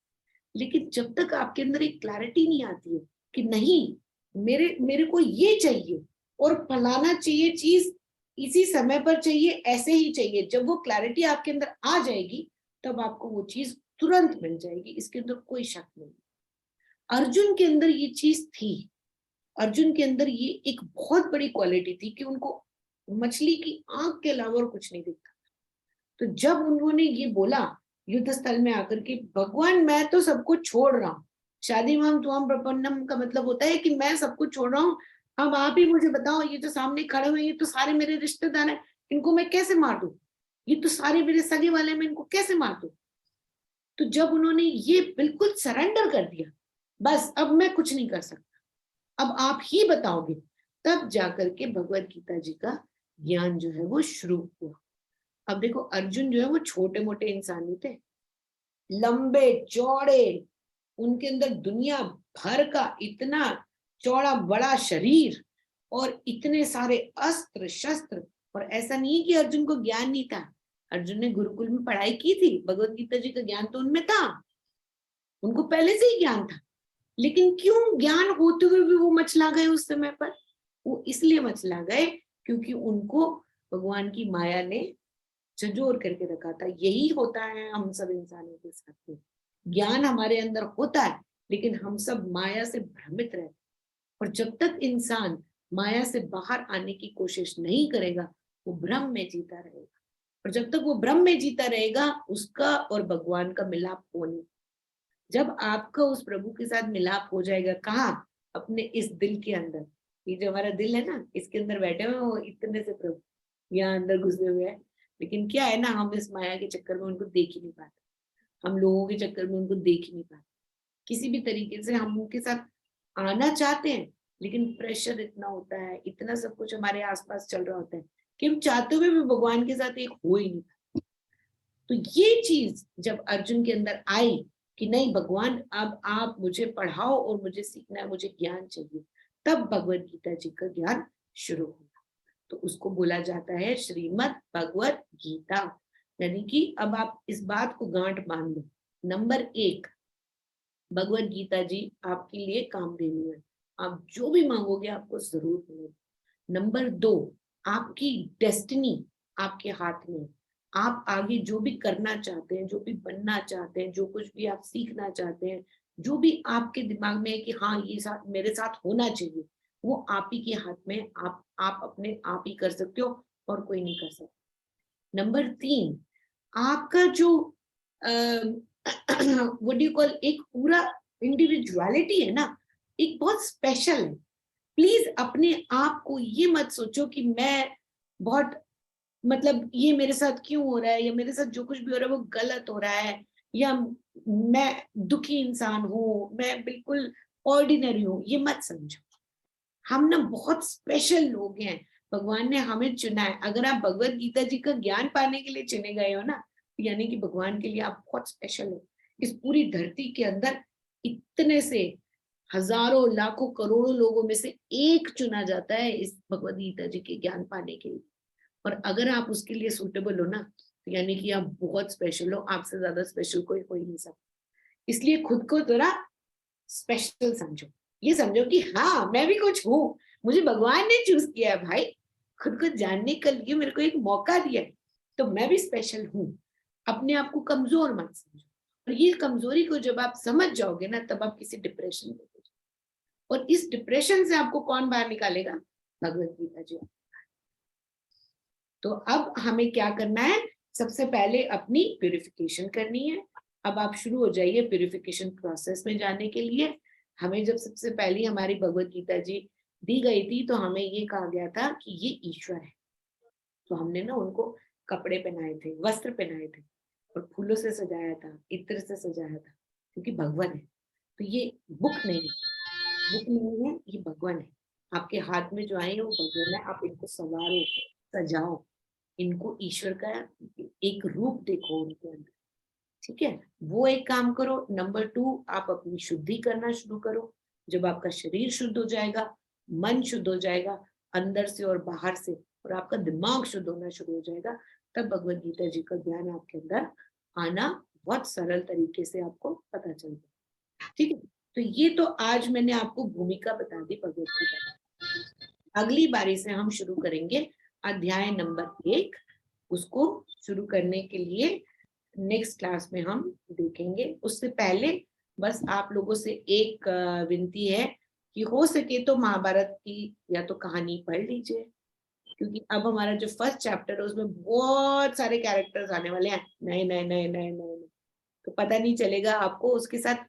लेकिन जब तक आपके अंदर एक क्लैरिटी नहीं आती है कि नहीं मेरे को ये चाहिए और फलाना चाहिए चीज इसी समय पर चाहिए, ऐसे ही चाहिए, जब वो क्लैरिटी आपके अंदर आ जाएगी तब आपको वो चीज तुरंत मिल जाएगी, इसके अंदर कोई शक नहीं। अर्जुन के अंदर ये चीज थी, अर्जुन के अंदर ये एक बहुत बड़ी क्वालिटी थी कि उनको मछली की आंख के अलावा और कुछ नहीं दिखता। तो जब उन्होंने ये बोला युद्ध स्थल में आकर के, भगवान मैं तो सब कुछ छोड़ रहा हूँ, शादी माम तुम प्रपन्नम का मतलब होता है कि मैं सब कुछ छोड़ रहा हूँ, अब आप ही मुझे बताओ, ये जो सामने खड़े हुए ये तो सारे मेरे रिश्तेदार हैं, इनको मैं कैसे मार दूं, ये तो सारे मेरे सगे वाले, मैं इनको कैसे मार दूं। तो जब उन्होंने ये बिल्कुल सरेंडर कर दिया, बस अब मैं कुछ नहीं कर सकता, अब आप ही बताओगे, तब जाकर के भगवत गीता जी का ज्ञान जो है वो शुरू हुआ। अब देखो अर्जुन जो है वो छोटे मोटे इंसान नहीं थे, लंबे चौड़े, उनके अंदर दुनिया भर का इतना चौड़ा बड़ा शरीर और इतने सारे अस्त्र शस्त्र। और ऐसा नहीं कि अर्जुन को ज्ञान नहीं था, अर्जुन ने गुरुकुल में पढ़ाई की थी, भगवत गीता जी का ज्ञान तो उनमें था, उनको पहले से ही ज्ञान था। लेकिन क्यों ज्ञान होते हुए भी वो मचला गए उस समय पर? वो इसलिए मचला गए क्योंकि उनको भगवान की माया ने झंझोर करके रखा था। यही होता है हम सब इंसानों के साथ में, ज्ञान हमारे अंदर होता है, लेकिन हम सब माया से भ्रमित रहते हैं। और जब तक इंसान माया से बाहर आने की कोशिश नहीं करेगा, वो भ्रम में जीता रहेगा। और जब तक वो भ्रम में जीता रहेगा, उसका और भगवान का मिलाप हो नहीं। जब आपका उस प्रभु के साथ मिलाप हो जाएगा, कहाँ? अपने इस दिल के अंदर। ये जो हमारा दिल है ना, इसके अंदर बैठे हुए वो इतने से प्रभु यहाँ अंदर घुसे हुए हैं। लेकिन क्या है ना, हम इस माया के चक्कर में उनको देख ही नहीं पाते, हम लोगों के चक्कर में उनको देख ही नहीं पाते। किसी भी तरीके से हम उनके साथ आना चाहते हैं, लेकिन प्रेशर इतना होता है, इतना सब कुछ हमारे आसपास चल रहा होता है कि हम चाहते हुए भी भगवान के साथ एक हो ही नहीं पाते। तो ये चीज जब अर्जुन के अंदर आई कि नहीं भगवान, अब आप मुझे पढ़ाओ और मुझे सीखना है, मुझे ज्ञान चाहिए, तब भगवत गीता जी का ज्ञान शुरू हुआ। तो उसको बोला जाता है श्रीमद् भगवत गीता। यानी कि अब आप इस बात को गांठ बांध लो, नंबर 1, भगवत गीता जी आपके लिए काम देनी है। आप जो भी मांगोगे आपको जरूर मिलेगा। नंबर 2, आपकी डेस्टिनी आपके हाथ में है। आप आगे जो भी करना चाहते हैं, जो भी बनना चाहते हैं, जो कुछ भी आप सीखना चाहते हैं, जो भी आपके दिमाग में है कि हाँ ये साथ मेरे साथ होना चाहिए, वो आप ही के हाथ में। आप अपने आप ही कर सकते हो और कोई नहीं कर सकता। नंबर 3, आपका जो व्हाट डू यू कॉल, एक पूरा इंडिविजुअलिटी है ना, एक बहुत स्पेशल है। प्लीज अपने आप को ये मत सोचो कि मैं बहुत, मतलब ये मेरे साथ क्यों हो रहा है, या मेरे साथ जो कुछ भी हो रहा है वो गलत हो रहा है, या मैं दुखी इंसान हूँ, मैं बिल्कुल ऑर्डिनरी हूँ, ये मत समझो। हम ना बहुत स्पेशल लोग हैं, भगवान ने हमें चुना है। अगर आप भगवत गीता जी का ज्ञान पाने के लिए चुने गए हो ना, यानी कि भगवान के लिए आप बहुत स्पेशल हो। इस पूरी धरती के अंदर इतने से हजारों लाखों करोड़ों लोगों में से एक चुना जाता है इस भगवत गीता जी के ज्ञान पाने के लिए। और अगर आप उसके लिए सूटेबल हो ना, तो यानी कि आप बहुत स्पेशल हो, आपसे ज्यादा स्पेशल कोई हो ही नहीं सकता। इसलिए खुद को थोड़ा स्पेशल समझो, ये समझो कि हाँ मैं भी कुछ हूँ, मुझे भगवान ने चूज किया है भाई, खुद को जानने के लिए मेरे को एक मौका दिया है, तो मैं भी स्पेशल हूँ। अपने आप को कमजोर मत समझो। और ये कमजोरी को जब आप समझ जाओगे ना, तब आप किसी डिप्रेशन में हो जाओगे। और इस डिप्रेशन से आपको कौन बाहर निकालेगा? भगवत गीता जी। तो अब हमें क्या करना है? सबसे पहले अपनी प्यूरिफिकेशन करनी है। अब आप शुरू हो जाइए प्यूरिफिकेशन प्रोसेस में जाने के लिए। हमें जब सबसे पहले हमारी भगवत गीता जी दी गई थी, तो हमें ये कहा गया था कि ये ईश्वर है। तो हमने ना उनको कपड़े पहनाए थे, वस्त्र पहनाए थे, और फूलों से सजाया था, इत्र से सजाया था, क्योंकि भगवान है। तो ये बुक नहीं है, ये भगवान है। आपके हाथ में जो आए हैं वो भगवान है, आप इनको संवारो, सजाओ, इनको ईश्वर का एक रूप देखो उनके अंदर। ठीक है, वो एक काम करो। नंबर 2, आप अपनी शुद्धि करना शुरू करो। जब आपका शरीर शुद्ध हो जाएगा, मन शुद्ध हो जाएगा अंदर से और बाहर से, और आपका दिमाग शुद्ध होना शुरू हो जाएगा, तब भगवत गीता जी का ज्ञान आपके अंदर आना बहुत सरल तरीके से आपको पता चलता। ठीक है, तो ये तो आज मैंने आपको भूमिका बता दी भगवत गीता। अगली बारी से हम शुरू करेंगे अध्याय नंबर 1। उसको शुरू करने के लिए नेक्स्ट क्लास में हम देखेंगे। उससे पहले बस आप लोगों से एक विनती है कि हो सके तो महाभारत की या तो कहानी पढ़ लीजिए, क्योंकि अब हमारा जो फर्स्ट चैप्टर है उसमें बहुत सारे कैरेक्टर्स आने वाले हैं, नए नए नए नए नए। तो पता नहीं चलेगा आपको, उसके साथ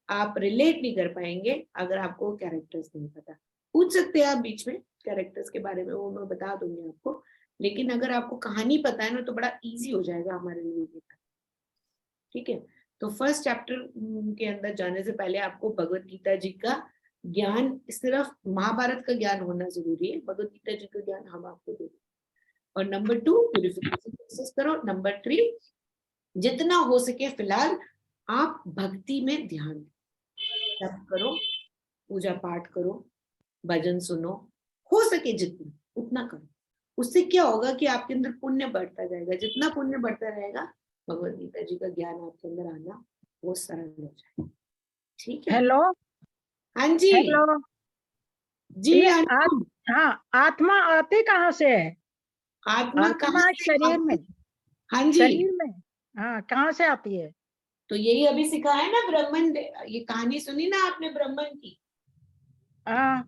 आप रिलेट नहीं कर पाएंगे अगर आपको कैरेक्टर्स नहीं पता। पूछ सकते हैं आप बीच में कैरेक्टर्स के बारे में, वो मैं बता दूंगी आपको। लेकिन अगर आपको कहानी पता है ना, तो बड़ा इजी हो जाएगा हमारे लिए। ठीक है, तो फर्स्ट चैप्टर के अंदर जाने से पहले आपको भगवत गीता जी का ज्ञान, सिर्फ महाभारत का ज्ञान होना जरूरी है, भगवत गीता जी का ज्ञान हम आपको देंगे। और नंबर 2, प्यूरिफिकेशन प्रोसेस करो। नंबर 3, जितना हो सके फिलहाल आप भक्ति में ध्यान जप करो, पूजा पाठ करो, भजन सुनो, हो सके जितना उतना करो। उससे क्या होगा कि आपके अंदर पुण्य बढ़ता जाएगा। जितना पुण्य बढ़ता रहेगा, भगवत गीता जी का ज्ञान आपके अंदर आना वो सरल हो जाएगा। ठीक है, हेलो हाँ जी, हेलो, जी ये अनुपम। हाँ, आत्मा आती कहाँ से है? आत्मा कहाँ आत्मा से शरीर में, आती? हाँ जी, शरीर में, हाँ, कहाँ से आती है? तो यही अभी सिखाया ना ब्राह्मण, ये कहानी सुनी ना आपने ब्राह्मण की? हाँ,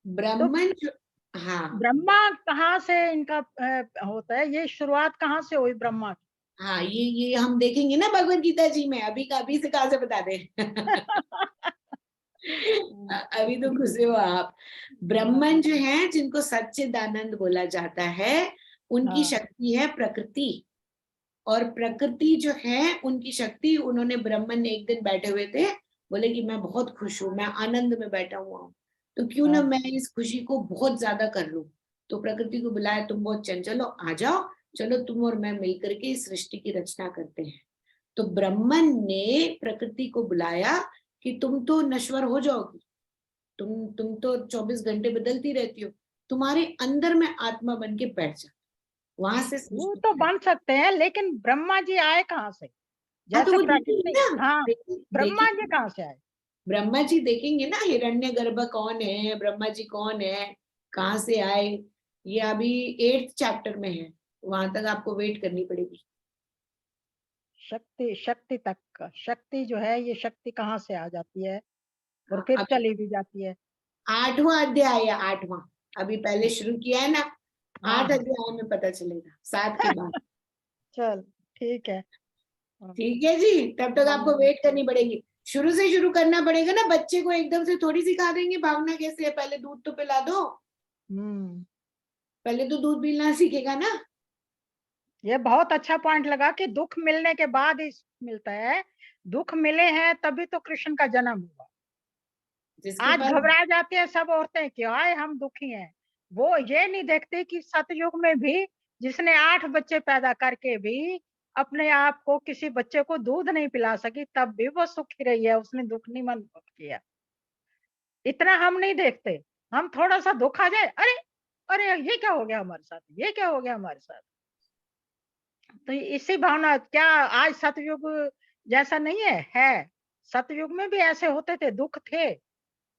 ब्राह्मण जो, हाँ ब्रह्मा कहाँ से इनका होता है, ये शुरुआत कहाँ से हुई ब्रह्मा की? हाँ, ये हम देखेंगे ना भगवत गीता जी में। अभी का अभी से कहाँ से बता दे। अभी तो घुसे हो आप। ब्राह्मण जो है, जिनको सच्चिदानंद बोला जाता है, उनकी हाँ। शक्ति है प्रकृति। और प्रकृति जो है उनकी शक्ति, उन्होंने ब्राह्मण ने एक दिन बैठे हुए थे, बोले कि मैं बहुत खुश हूँ, मैं आनंद में बैठा हुआ हूँ, तो क्यों ना हाँ। मैं इस खुशी को बहुत ज्यादा कर लूं। तो प्रकृति को बुलाया, तुम बहुत चंचल हो, आ जाओ, चलो तुम और मैं मिलकर के इस सृष्टि की रचना करते हैं। तो ब्राह्मण ने प्रकृति को बुलाया कि तुम तो नश्वर हो जाओगी, तुम तो 24 घंटे बदलती रहती हो, तुम्हारे अंदर में आत्मा बन के बैठ जा, वहां से वो सृष्टि तो की। बन सकते हैं, लेकिन ब्रह्मा जी आए कहाँ से? हाँ, तो जैसे वो देखेंगे प्रकृति, ना, हाँ, ब्रह्मा जी देखेंगे, कहाँ से आए? ब्रह्मा जी देखेंगे ना, हिरण्यगर्भ कौन है, ब्रह्मा जी कौन है, कहाँ से आए, ये अभी 8th चैप्टर में है, वहां तक आपको वेट करनी पड़ेगी। शक्ति, शक्ति तक, शक्ति जो है, ये शक्ति कहाँ से आ जाती है और हाँ, फिर अब चली भी जाती है? 8वां अध्याय है, 8वां, अभी पहले शुरू किया है ना, हाँ 8 हाँ, अध्याय में पता चलेगा, 7 के बाद। चल ठीक है। हाँ, ठीक है जी, तब तक आपको वेट करनी पड़ेगी, शुरू से शुरू करना पड़ेगा ना, बच्चे को एकदम से थोड़ी सिखा देंगे भागना कैसे है, पहले दूध तो पिला दो, हम्म, पहले तो दूध पीना सीखेगा ना। ये बहुत अच्छा पॉइंट लगा कि दुख मिलने के बाद ही सुख मिलता है। दुख मिले हैं तभी तो कृष्ण का जन्म हुआ। जिसके आज पास, घबरा जाती है सब औरतें कि हाय हम दुखी हैं। वो ये नहीं देखती कि सतयुग में भी जिसने 8 बच्चे पैदा करके भी अपने आप को, किसी बच्चे को दूध नहीं पिला सकी, तब भी वो सुखी रही है, उसने दुख नहीं अनुभव किया। इतना हम नहीं देखते। हम थोड़ा सा दुख आ जाए, अरे अरे ये क्या हो गया हमारे साथ, ये क्या हो गया हमारे साथ। तो इसी भावना, क्या आज सतयुग जैसा नहीं है? सतयुग में भी ऐसे होते थे, दुख थे,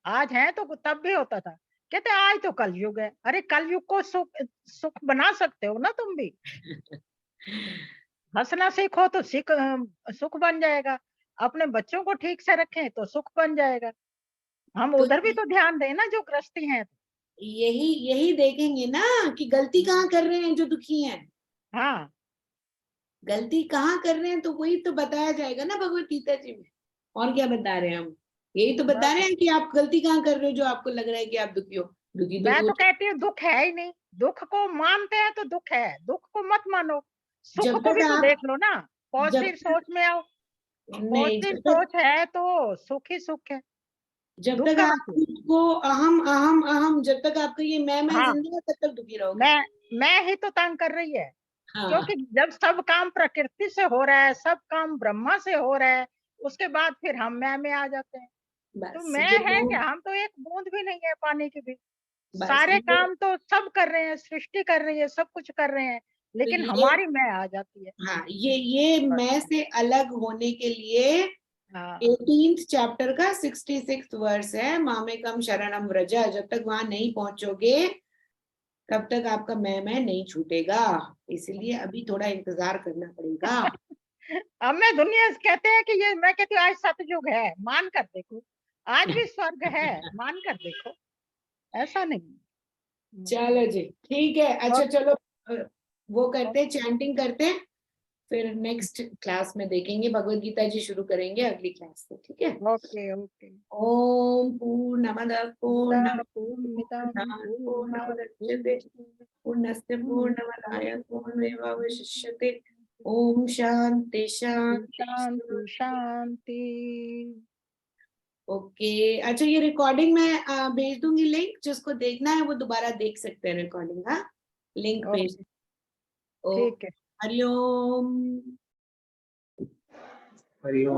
आज है तो तब भी होता था। कहते आज तो कलयुग है। अरे कलयुग को सुख, सुख बना सकते हो ना तुम भी। हंसना सीखो तो सुख बन जाएगा। अपने बच्चों को ठीक से रखें तो सुख बन जाएगा। हम तो उधर भी तो ध्यान दें ना, जो गृहस्थी हैं। यही यही देखेंगे ना कि गलती कहाँ कर रहे हैं जो दुखी हैं, हाँ, गलती कहाँ कर रहे हैं, तो वही तो बताया जाएगा ना भगवत गीता जी में। और क्या बता रहे हैं हम, यही तो बता रहे बस हैं कि आप गलती कहाँ कर रहे हो जो आपको लग रहा है कि आप दुखी हो। दुखी तो मैं वो, तो कहती हूँ दुख है ही नहीं। दुख को मानते हैं तो दुख है, दुख को मत मानो। सुख जब को तक भी तो आप, देख लो ना। जब पॉजिटिव तक, सोच में आओ। नहीं, पॉजिटिव सोच है तो सुख ही सुख है। जब दुख तक कहाँ आप से? खुद को अहम अहम अहम, जब तक आपका ये मैं हाँ, जिंदा है, तब तक दुखी रहोगे। मैं ही तो तंग कर रही है। हाँ, क्योंकि जब सब काम प्रकृति से हो रहा है, सब काम ब्रह्मा से हो रहा है, उसके बाद फिर हम मैं में आ जाते हैं। तो बस मैं ये है मैं, क्या? हम तो एक बूंद भी नहीं है पानी की भी। बस सारे काम तो सब कर रहे हैं, सृष्टि कर रही है, सब कुछ कर रहे हैं, तो लेकिन ये, हमारी मैं आ जाती है। हाँ, ये बस। मैं से अलग होने के लिए हाँ, 18th चैप्टर का 66th वर्स है, मामेकम शरणम व्रज। जब तक वहां नहीं पहुंचोगे तब तक आपका मैं नहीं छूटेगा, इसलिए अभी थोड़ा इंतजार करना पड़ेगा। अब मैं दुनिया से कहते हैं कि ये, मैं कहती हूँ आज सतयुग है, मान कर देखो। आज भी स्वर्ग है, मान कर देखो। ऐसा नहीं। चलो जी, ठीक है, अच्छा ओके। चलो, वो करते हैं, चैंटिंग करते हैं, फिर नेक्स्ट क्लास में देखेंगे, भगवत गीता जी शुरू करेंगे अगली क्लास से, ठीक है। ओके। ओके। ओम पूर्णमदः पूर्णमिदं पूर्णमिदं पूर्णात् पूर्णात् पूर्णमुदच्यते पूर्णस्य पूर्णमादाय पूर्णमेवावशिष्यते। पूर्णमेवावशिष्यते। ओम शांति शांति शांति शांति। शांति। ओके, अच्छा, ये रिकॉर्डिंग मैं भेज दूंगी लिंक, जिसको देखना है वो दोबारा देख सकते हैं रिकॉर्डिंग। हाँ, लिंक भेज। ओके, ठीक ओके, है। हरिओम। हरिओम।